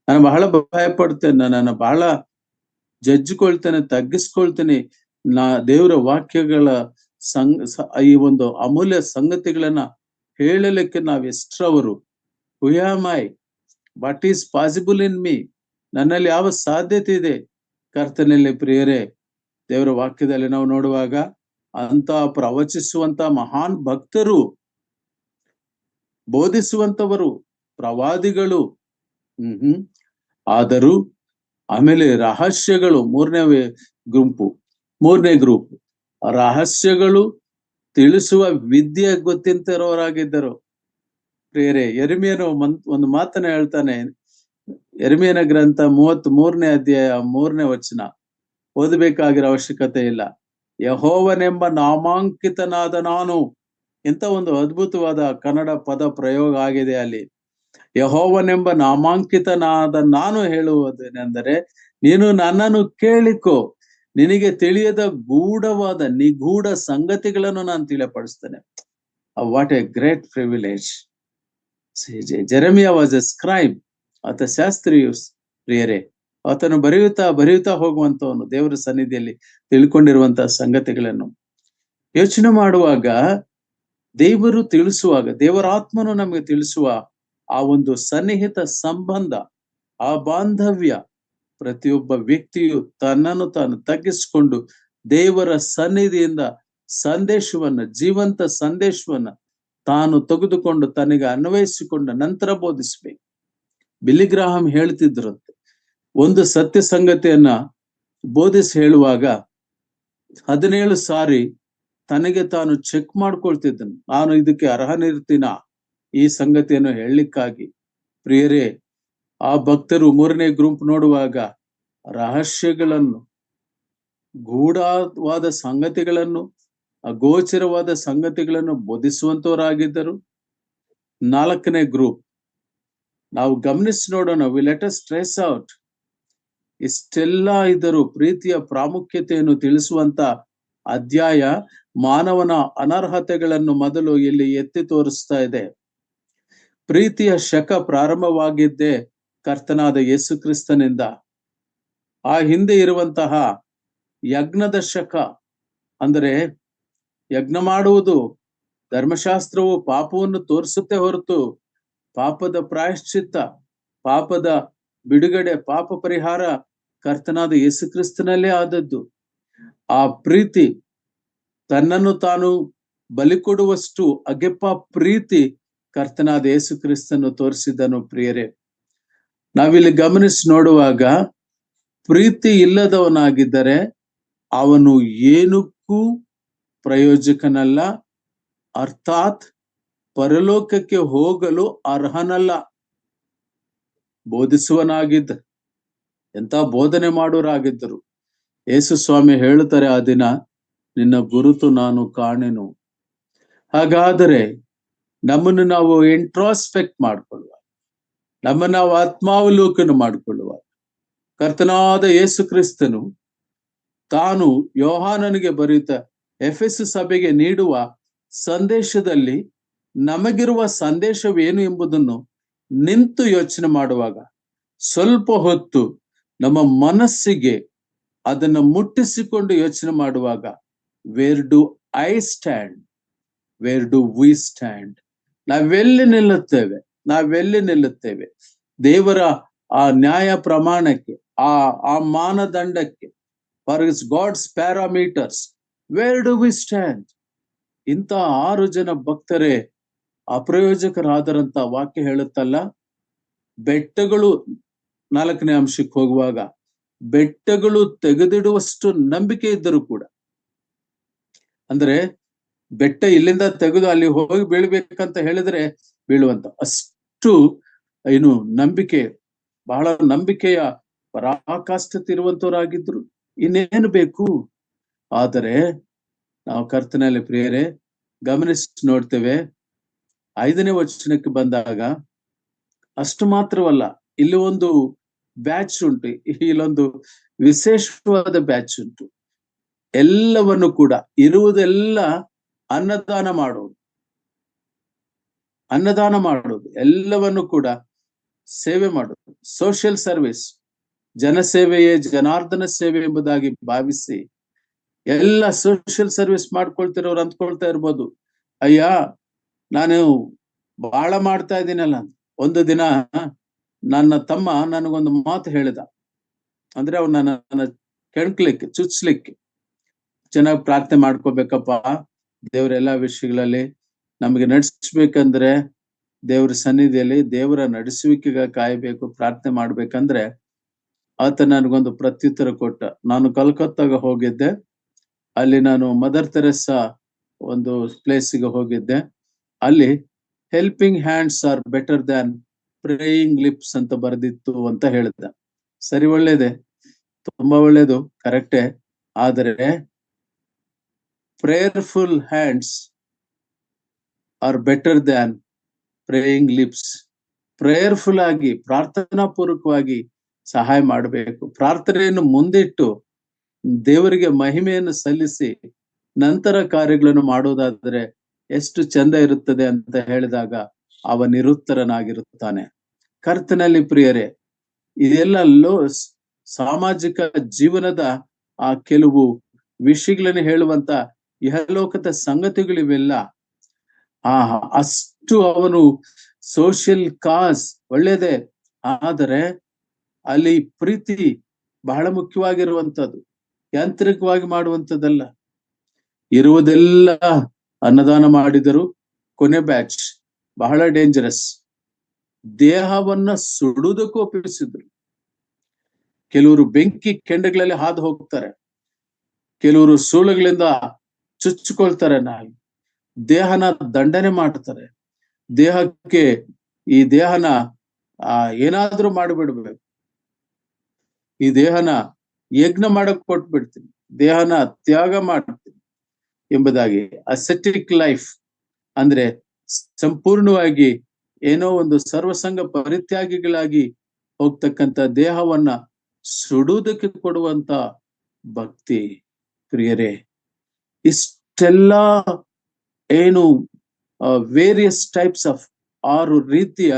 ನಾನು ಬಹಳ ಭಯ ಪಡ್ತೇನೆ, ನಾನು ಬಹಳ ಜಜ್ಜಿಕೊಳ್ತೇನೆ, ತಗ್ಗಿಸ್ಕೊಳ್ತೇನೆ. ದೇವರ ವಾಕ್ಯಗಳ ಈ ಒಂದು ಅಮೂಲ್ಯ ಸಂಗತಿಗಳನ್ನ ಹೇಳಲಿಕ್ಕೆ ನಾವ್ ಎಷ್ಟರವರು? Who am I? What is possible in me? ನನ್ನಲ್ಲಿ ಯಾವ ಸಾಧ್ಯತೆ ಇದೆ? ಕರ್ತನಲ್ಲಿ ಪ್ರಿಯರೇ, ದೇವರ ವಾಕ್ಯದಲ್ಲಿ ನಾವು ನೋಡುವಾಗ ಅಂತ ಪ್ರವಚಿಸುವಂತ ಮಹಾನ್ ಭಕ್ತರು, ಬೋಧಿಸುವಂತವರು, ಪ್ರವಾದಿಗಳು ಆದರೂ ಆಮೇಲೆ ರಹಸ್ಯಗಳು, ಮೂರನೇ ಗ್ರೂಪ್ ರಹಸ್ಯಗಳು ತಿಳಿಸುವ ವಿದ್ಯೆ ಗೊತ್ತಿಂತಿರೋರಾಗಿದ್ದರು. ಪ್ರಿಯರೇ, ಯೆರೆಮೀಯನು ಒಂದು ಮಾತನ್ನ ಹೇಳ್ತಾನೆ. ಯೆರೆಮೀಯನ ಗ್ರಂಥ 33ನೇ ಅಧ್ಯಾಯ 3ನೇ ವಚನ ಓದಬೇಕಾಗಿರೋ ಅವಶ್ಯಕತೆ ಇಲ್ಲ. ಯೆಹೋವನೆಂಬ ನಾಮಾಂಕಿತನಾದ ನಾನು. ಎಂತ ಒಂದು ಅದ್ಭುತವಾದ ಕನ್ನಡ ಪದ ಪ್ರಯೋಗ ಆಗಿದೆ ಅಲ್ಲಿ. ಯೆಹೋವನೆಂಬ ನಾಮಾಂಕಿತನಾದ ನಾನು ಹೇಳುವುದೇನೆಂದರೆ, ನೀನು ನನ್ನನ್ನು ಕೇಳಿಕೋ, ನಿನಗೆ ತಿಳಿಯದ ಗೂಢವಾದ ನಿಗೂಢ ಸಂಗತಿಗಳನ್ನು ನಾನು ತಿಳಿಯಪಡಿಸ್ತೇನೆ. What a great privilege. Jeremiah was a scribe. ಆತ ಶಾಸ್ತ್ರಿಯು. ಪ್ರಿಯರೇ, ಆತನು ಬರೆಯುತ್ತಾ ಹೋಗುವಂತವನು, ದೇವರ ಸನ್ನಿಧಿಯಲ್ಲಿ ತಿಳ್ಕೊಂಡಿರುವಂತಹ ಸಂಗತಿಗಳನ್ನು ಯೋಚನೆ ಮಾಡುವಾಗ, ದೇವರು ತಿಳಿಸುವಾಗ, ದೇವರ ಆತ್ಮನು ನಮಗೆ ತಿಳಿಸುವ ಆ ಒಂದು ಸನ್ನಿಹಿತ ಸಂಬಂಧ, ಆ ಬಾಂಧವ್ಯ, ಪ್ರತಿಯೊಬ್ಬ ವ್ಯಕ್ತಿಯು ತನ್ನನ್ನು ತಾನು ತಗ್ಗಿಸಿಕೊಂಡು ದೇವರ ಸನ್ನಿಧಿಯಿಂದ ಜೀವಂತ ಸಂದೇಶವನ್ನ ತಾನು ತೆಗೆದುಕೊಂಡು ತನಗೆ ಅನ್ವಯಿಸಿಕೊಂಡ ನಂತರ ಬೋಧಿಸ್ಬೇಕು. ಬಿಲ್ಲಿ ಗ್ರಾಹಂ ಹೇಳ್ತಿದ್ರಂತೆ, ಒಂದು ಸತ್ಯ ಸಂಗತಿಯನ್ನ ಬೋಧಿಸಿ ಹೇಳುವಾಗ 17 ಸಾರಿ ತನಗೆ ತಾನು ಚೆಕ್ ಮಾಡ್ಕೊಳ್ತಿದ್ದನು, ನಾನು ಇದಕ್ಕೆ ಅರ್ಹನಿರ್ತೀನ ಈ ಸಂಗತಿಯನ್ನು ಹೇಳಲಿಕ್ಕಾಗಿ. ಪ್ರಿಯರೇ, ಆ ಭಕ್ತರು 3ನೇ ಗ್ರೂಪ್ ನೋಡುವಾಗ ರಹಸ್ಯಗಳನ್ನು, ಗೂಢವಾದ ಸಂಗತಿಗಳನ್ನು, ಅಗೋಚರವಾದ ಸಂಗತಿಗಳನ್ನು ಬೋಧಿಸುವಂತವರಾಗಿದ್ದರು. 4ನೇ ಗ್ರೂಪ್ ನಾವು ಗಮನಿಸಿ ನೋಡೋಣ. Let us trace out. ಇಷ್ಟೆಲ್ಲ ಇದ್ದರು ಪ್ರೀತಿಯ ಪ್ರಾಮುಖ್ಯತೆಯನ್ನು ತಿಳಿಸುವಂತ ಅಧ್ಯಾಯ ಮಾನವನ ಅನರ್ಹತೆಗಳನ್ನು ಮೊದಲು ಇಲ್ಲಿ ಎತ್ತಿ ತೋರಿಸ್ತಾ ಇದೆ. ಪ್ರೀತಿಯ ಶಕ ಪ್ರಾರಂಭವಾಗಿದ್ದೇ ಕರ್ತನಾದ ಯೇಸು ಕ್ರಿಸ್ತನಿಂದ. ಆ ಹಿಂದೆ ಇರುವಂತಹ ಯಜ್ಞದ ಶಕ, ಅಂದರೆ ಯಜ್ಞ ಮಾಡುವುದು, ಧರ್ಮಶಾಸ್ತ್ರವು ಪಾಪವನ್ನು ತೋರಿಸುತ್ತೆ ಹೊರತು ಪಾಪದ ಪ್ರಾಯಶ್ಚಿತ್ತ, ಪಾಪದ ಬಿಡುಗಡೆ, ಪಾಪ ಪರಿಹಾರ ಕರ್ತನಾದ ಯೇಸು ಕ್ರಿಸ್ತನಲ್ಲೇ ಆದದ್ದು. ಆ ಪ್ರೀತಿ, ತನ್ನನ್ನು ತಾನು ಬಲಿ ಕೊಡುವಷ್ಟು ಅಗೆಪ್ಪ ಪ್ರೀತಿ ಕರ್ತನಾದ ಯೇಸು ಕ್ರಿಸ್ತನು ತೋರಿಸಿದನು. ಪ್ರಿಯರೇ, ನಾವಿಲ್ಲಿ ಗಮನಿಸಿ ನೋಡುವಾಗ, ಪ್ರೀತಿ ಇಲ್ಲದವನಾಗಿದ್ದರೆ ಅವನು ಏನಕ್ಕೂ ಪ್ರಯೋಜಕನಲ್ಲ, ಅರ್ಥಾತ್ ಪರಲೋಕಕ್ಕೆ ಹೋಗಲು ಅರ್ಹನಲ್ಲ. ಬೋಧಿಸುವನಾಗಿದ್ದ, ಎಂತ ಬೋಧನೆ ಮಾಡೋರಾಗಿದ್ದರು. ಯೇಸು ಸ್ವಾಮಿ ಹೇಳುತ್ತಾರೆ, ಆ ದಿನ ನಿನ್ನ ಗುರುತು ನಾನು ಕಾಣೆನು. ಹಾಗಾದರೆ ನಮ್ಮನ್ನು ನಾವು ಇಂಟ್ರಾಸ್ಪೆಕ್ಟ್ ಮಾಡಿಕೊಳ್ಳುವ, ನಮ್ಮನ್ನು ನಾವು ಆತ್ಮಾವಲೋಕನ ಮಾಡಿಕೊಳ್ಳುವ, ಕರ್ತನಾದ ಯೇಸು ಕ್ರಿಸ್ತನು ತಾನು ಯೋಹಾನನಿಗೆ ಬರೆಯುತ್ತ ಎಫೆಸ ಸಭೆಗೆ ನೀಡುವ ಸಂದೇಶದಲ್ಲಿ ನಮಗಿರುವ ಸಂದೇಶವೇನು ಎಂಬುದನ್ನು ನಿಂತು ಯೋಚನೆ ಮಾಡುವಾಗ, ಸ್ವಲ್ಪ ಹೊತ್ತು ನಮ್ಮ ಮನಸ್ಸಿಗೆ ಅದನ್ನು ಮುಟ್ಟಿಸಿಕೊಂಡು ಯೋಚನೆ ಮಾಡುವಾಗ, where do I stand, where do we stand, ನಾವೆಲ್ಲಿ ನಿಲ್ಲುತ್ತೇವೆ ದೇವರ ಆ ನ್ಯಾಯ ಪ್ರಮಾಣಕ್ಕೆ, ಆ ಮಾನದಂಡಕ್ಕೆ, for his God's parameters, where do we stand. ಇಂಥ 6 ಜನ ಭಕ್ತರೇ ಅಪ್ರಯೋಜಕರಾದರಂತ ವಾಕ್ಯ ಹೇಳುತ್ತಲ್ಲ. ಬೆಟ್ಟಗಳು, 4ನೇ ಅಂಶಕ್ಕೆ ಹೋಗುವಾಗ, ಬೆಟ್ಟಗಳು ತೆಗೆದಿಡುವಷ್ಟು ನಂಬಿಕೆ ಇದ್ದರೂ ಕೂಡ, ಅಂದ್ರೆ ಬೆಟ್ಟ ಇಲ್ಲಿಂದ ತೆಗೆದು ಅಲ್ಲಿ ಹೋಗಿ ಬೀಳ್ಬೇಕಂತ ಹೇಳಿದ್ರೆ ಬೀಳುವಂತ ಅಷ್ಟು ನಂಬಿಕೆ, ಬಹಳ ನಂಬಿಕೆಯ ಪರಾಕಾಷ್ಠತೆ ಇರುವಂತವರಾಗಿದ್ರು. ಇನ್ನೇನು ಬೇಕು? ಆದರೆ ನಾವು ಕರ್ತನಲ್ಲಿ ಪ್ರಿಯರೇ ಗಮನಿಸಿ ನೋಡ್ತೇವೆ, 5ನೇ ವಚನಕ್ಕೆ ಬಂದಾಗ ಅಷ್ಟು ಮಾತ್ರವಲ್ಲ, ಇಲ್ಲಿ ಒಂದು ಬ್ಯಾಚ್ ಉಂಟು, ಇಲ್ಲೊಂದು ವಿಶೇಷವಾದ ಬ್ಯಾಚ್ ಉಂಟು. ಎಲ್ಲವನ್ನು ಕೂಡ, ಇರುವುದೆಲ್ಲ ಅನ್ನದಾನ ಮಾಡೋದು, ಎಲ್ಲವನ್ನು ಕೂಡ ಸೇವೆ ಮಾಡೋದು, ಸೋಷಿಯಲ್ ಸರ್ವಿಸ್, ಜನಸೇವೆಯೇ ಜನಾರ್ದನ ಸೇವೆ ಎಂಬುದಾಗಿ ಭಾವಿಸಿ ಎಲ್ಲ ಸೋಷಿಯಲ್ ಸರ್ವಿಸ್ ಮಾಡ್ಕೊಳ್ತಿರೋರು ಅಂದ್ಕೊಳ್ತಾ ಇರ್ಬೋದು, ಅಯ್ಯ ನಾನು ಬಹಳ ಮಾಡ್ತಾ ಇದ್ದೀನಲ್ಲ. ಒಂದು ದಿನ ನನ್ನ ತಮ್ಮ ನನಗೊಂದು ಮಾತು ಹೇಳಿದ, ಅಂದ್ರೆ ಅವ್ನು ನನ್ನ ಕೆಣ್ಕ್ಲಿಕ್ಕೆ, ಚುಚ್ಲಿಕ್ಕೆ, ಚೆನ್ನಾಗಿ ಪ್ರಾರ್ಥನೆ ಮಾಡ್ಕೋಬೇಕಪ್ಪ, ದೇವರೆಲ್ಲಾ ವಿಷಯಗಳಲ್ಲಿ ನಮಗೆ ನಡೆಸ್ಬೇಕಂದ್ರೆ ದೇವರ ಸನ್ನಿಧಿಯಲ್ಲಿ ದೇವರ ನಡೆಸುವಿಕೆಗೆ ಕಾಯಬೇಕು, ಪ್ರಾರ್ಥನೆ ಮಾಡ್ಬೇಕಂದ್ರೆ ಆತ ನನಗೊಂದು ಪ್ರತ್ಯುತ್ತರ ಕೊಟ್ಟ. ನಾನು ಕಲ್ಕತ್ತಾಗ ಹೋಗಿದ್ದೆ, ಅಲ್ಲಿ ನಾನು ಮದರ್ ತೆರೆಸಾ ಒಂದು ಪ್ಲೇಸಿಗೆ ಹೋಗಿದ್ದೆ. ಅಲ್ಲಿ helping hands are better than praying lips ಅಂತ ಬರೆದಿತ್ತು ಅಂತ ಹೇಳಿದ. ಸರಿ, ಒಳ್ಳೇದೆ, ತುಂಬಾ ಒಳ್ಳೇದು, ಕರೆಕ್ಟೇ. ಆದರೆ prayerful hands are better than praying lips. Prayerful ಆಗಿ, ಪ್ರಾರ್ಥನಾ ಪೂರ್ವಕವಾಗಿ ಸಹಾಯ ಮಾಡಬೇಕು. ಪ್ರಾರ್ಥನೆಯನ್ನು ಮುಂದಿಟ್ಟು ದೇವರಿಗೆ ಮಹಿಮೆಯನ್ನು ಸಲ್ಲಿಸಿ ನಂತರ ಕಾರ್ಯಗಳನ್ನು ಮಾಡೋದಾದ್ರೆ ಎಷ್ಟು ಚಂದ ಇರುತ್ತದೆ ಅಂತ ಹೇಳಿದಾಗ ಅವ ನಿರುತ್ತರನಾಗಿರುತ್ತಾನೆ. ಕರ್ತನಲ್ಲಿ ಪ್ರಿಯರೇ, ಇದೆಲ್ಲ ಸಾಮಾಜಿಕ ಜೀವನದ ಆ ಕೆಲವು ವಿಷಯಗಳನ್ನು ಹೇಳುವಂತ ಇಹಲೋಕದ ಸಂಗತಿಗಳಿವೆಲ್ಲ. ಅಷ್ಟು ಅವನು ಸೋಷಿಯಲ್ ಕಾಸ್ ಒಳ್ಳೇದೇ, ಆದರೆ ಅಲ್ಲಿ ಪ್ರೀತಿ ಬಹಳ ಮುಖ್ಯವಾಗಿರುವಂತದ್ದು, ಯಾಂತ್ರಿಕವಾಗಿ ಮಾಡುವಂಥದ್ದಲ್ಲ. ಇರುವುದೆಲ್ಲ ಅನ್ನದಾನ ಮಾಡಿದರು. ಕೊನೆ ಬ್ಯಾಚ್ ಬಹಳ ಡೇಂಜರಸ್, ದೇಹವನ್ನ ಸುಡುವುದಕ್ಕೂ ಒಪ್ಪಿಸಿದ್ರು. ಕೆಲವರು ಬೆಂಕಿ ಕೆಂಡಗಳಲ್ಲಿ ಹಾದು ಹೋಗ್ತಾರೆ, ಕೆಲವರು ಸೂಳುಗಳಿಂದ ಚುಚ್ಚಿಕೊಳ್ತಾರೆ, ದೇಹನ ದಂಡನೆ ಮಾಡ್ತಾರೆ. ದೇಹಕ್ಕೆ, ಈ ದೇಹನ ಏನಾದ್ರೂ ಮಾಡಿಬಿಡ್ಬೇಕು, ಈ ದೇಹನ ಯಜ್ಞ ಮಾಡಕ್ ಕೊಟ್ಬಿಡ್ತೀನಿ, ದೇಹನ ತ್ಯಾಗ ಮಾಡ್ತೀನಿ ಎಂಬುದಾಗಿ. ಅಸೆಟಿಕ್ ಲೈಫ್ ಅಂದ್ರೆ ಸಂಪೂರ್ಣವಾಗಿ ಏನೋ ಒಂದು ಸರ್ವಸಂಗ ಪರಿತ್ಯಾಗಿಗಳಾಗಿ ಹೋಗ್ತಕ್ಕಂಥ ದೇಹವನ್ನ ಸುಡುವುದಕ್ಕೆ ಕೊಡುವಂತ ಭಕ್ತಿ. ಪ್ರಿಯರೇ, ಇಷ್ಟೆಲ್ಲ ಏನು ವೇರಿಯಸ್ ಟೈಪ್ಸ್ ಆಫ್ 6 ರೀತಿಯ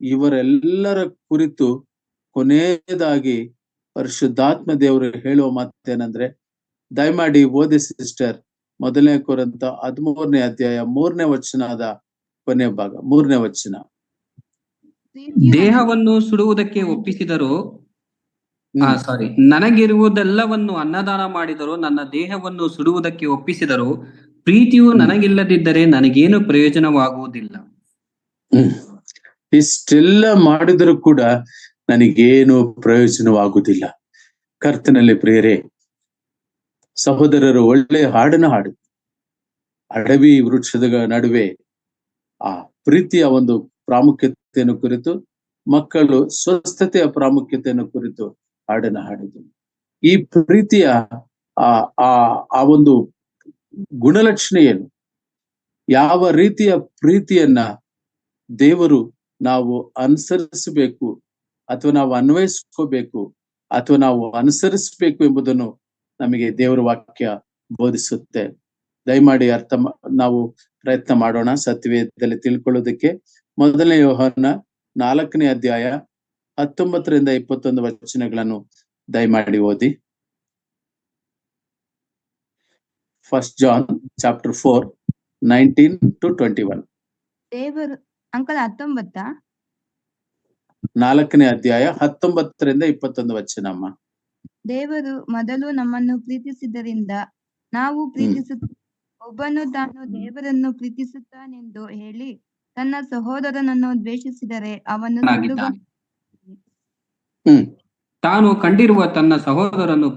ಇವರೆಲ್ಲರ ಕುರಿತು ಕೊನೆಯದಾಗಿ ಪರಿಶುದ್ಧಾತ್ಮ ದೇವರು ಹೇಳುವ ಮಾತೇನಂದ್ರೆ, ದಯಮಾಡಿ ಓದಿ ಸಿಸ್ಟರ್, 1 ಕೊರಿಂಥ 13ನೇ ಅಧ್ಯಾಯ 3ನೇ ವಚನದ ಕೊನೆ ಭಾಗ, 3ನೇ ವಚನ. ಪ್ರೀತಿಯು ದೇಹವನ್ನು ಸುಡುವುದಕ್ಕೆ ಒಪ್ಪಿಸಿದರು. ಸಾರಿ, ನನಗಿರುವುದೆಲ್ಲವನ್ನು ಅನ್ನದಾನ ಮಾಡಿದರು, ನನ್ನ ದೇಹವನ್ನು ಸುಡುವುದಕ್ಕೆ ಒಪ್ಪಿಸಿದರು. ಪ್ರೀತಿಯು ನನಗಿಲ್ಲದಿದ್ದರೆ ನನಗೇನು ಪ್ರಯೋಜನವಾಗುವುದಿಲ್ಲ. ಇಷ್ಟೆಲ್ಲ ಮಾಡಿದರೂ ಕೂಡ ನನಗೇನು ಪ್ರಯೋಜನವಾಗುವುದಿಲ್ಲ. ಕರ್ತನಲ್ಲಿ ಪ್ರಿಯರೇ, ಸಹೋದರರು ಒಳ್ಳೆಯ ಹಾಡನ್ನು ಹಾಡು. ಅಡವಿ ವೃಕ್ಷದ ನಡುವೆ ಆ ಪ್ರೀತಿಯ ಒಂದು ಪ್ರಾಮುಖ್ಯತೆಯನ್ನು ಕುರಿತು, ಮಕ್ಕಳು ಸ್ವಸ್ಥತೆಯ ಪ್ರಾಮುಖ್ಯತೆಯನ್ನು ಕುರಿತು ಹಾಡನ್ನು ಹಾಡಿದ್ರು. ಈ ಪ್ರೀತಿಯ ಆ ಒಂದು ಗುಣಲಕ್ಷಣ ಏನು, ಯಾವ ರೀತಿಯ ಪ್ರೀತಿಯನ್ನ ದೇವರು ನಾವು ಅನುಸರಿಸಬೇಕು ಅಥವಾ ನಾವು ಅನ್ವಯಿಸ್ಕೋಬೇಕು ಅಥವಾ ನಾವು ಅನುಸರಿಸಬೇಕು ಎಂಬುದನ್ನು ನಮಗೆ ದೇವರ ವಾಕ್ಯ ಬೋಧಿಸುತ್ತೆ. ದಯಮಾಡಿ ನಾವು ಪ್ರಯತ್ನ ಮಾಡೋಣ ಸತ್ಯವೇದದಲ್ಲಿ ತಿಳ್ಕೊಳ್ಳೋದಕ್ಕೆ. ಮೊದಲನೇ ಯೋಹಾನ 4ನೇ ಅಧ್ಯಾಯ 19ರಿಂದ 21 ವಚನಗಳನ್ನು ದಯಮಾಡಿ ಓದಿ. 1 John chapter 4 19 to 21. ದೇವರು ಅಂಕಲ್ 19 4ನೇ ಅಧ್ಯಾಯ 19ರಿಂದ 21 ವಚನ ಅಮ್ಮ. ದೇವರು ಮೊದಲು ನಮ್ಮನ್ನು ಪ್ರೀತಿಸಿದ್ದರಿಂದ ನಾವು ಒಬ್ಬನು ತಾನು ದೇವರನ್ನು ಪ್ರೀತಿಸುತ್ತಾನೆಂದು ಹೇಳಿ ತನ್ನ ಸಹೋದರನನ್ನು ದ್ವೇಷಿಸಿದರೆ ಅವನು ತಾನು ಕಂಡಿರುವ ತನ್ನ ಸಹೋದರನ್ನು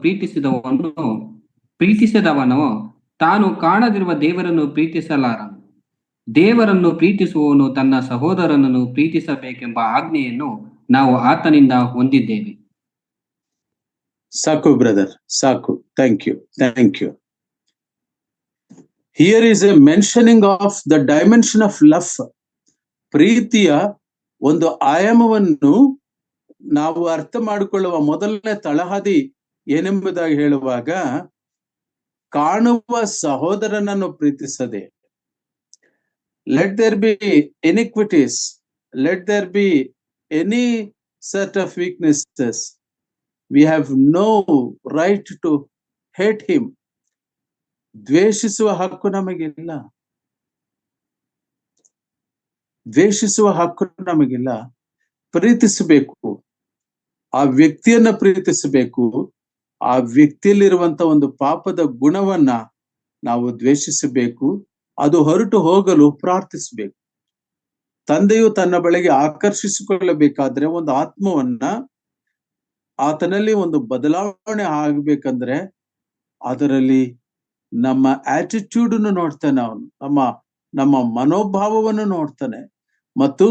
ಪ್ರೀತಿಸಿದವನು ತಾನು ಕಾಣದಿರುವ ದೇವರನ್ನು ಪ್ರೀತಿಸಲಾರನು. ದೇವರನ್ನು ಪ್ರೀತಿಸುವವನು ತನ್ನ ಸಹೋದರನನ್ನು ಪ್ರೀತಿಸಬೇಕೆಂಬ ಆಜ್ಞೆಯನ್ನು ನಾವು ಆತನಿಂದ ಹೊಂದಿದ್ದೇವೆ. ಸಾಕು ಬ್ರದರ್, ಸಾಕು. Thank you. Here is a mentioning of the dimension of love. ಪ್ರೀತಿಯ ಒಂದು ಆಯಾಮವನ್ನು ನಾವು ಅರ್ಥ ಮಾಡಿಕೊಳ್ಳುವ ಮೊದಲನೇ ತಳಹದಿ ಏನೆಂಬುದಾಗಿ ಹೇಳುವಾಗ, ಕಾಣುವ ಸಹೋದರನನ್ನು ಪ್ರೀತಿಸದೆ, let there be iniquities, let there be any sort of weaknesses, we have no right to hate him. ದ್ವೇಷಿಸುವ ಹಕ್ಕು ನಮಗಿಲ್ಲ. ಪ್ರೀತಿಸಬೇಕು, ಆ ವ್ಯಕ್ತಿಯನ್ನ ಪ್ರೀತಿಸಬೇಕು. ಆ ವ್ಯಕ್ತಿಯಲ್ಲಿರುವಂತ ಒಂದು ಪಾಪದ ಗುಣವನ್ನ ನಾವು ದ್ವೇಷಿಸಬೇಕು. ಅದು ಹೊರಟು ಹೋಗಲು ಪ್ರಾರ್ಥಿಸಬೇಕು. ತಂದೆಯು ತನ್ನ ಬಳಿಗೆ ಆಕರ್ಷಿಸಿಕೊಳ್ಳಬೇಕಾದ್ರೆ ಒಂದು ಆತ್ಮವನ್ನ, ಆತನಲ್ಲಿ ಒಂದು ಬದಲಾವಣೆ ಆಗ್ಬೇಕಂದ್ರೆ ಅದರಲ್ಲಿ ನಮ್ಮ ಆಟಿಟ್ಯೂಡ್ ಅನ್ನು ನೋಡ್ತಾನೆ ಅವನು, ನಮ್ಮ ಮನೋಭಾವವನ್ನು ನೋಡ್ತಾನೆ ಮತ್ತು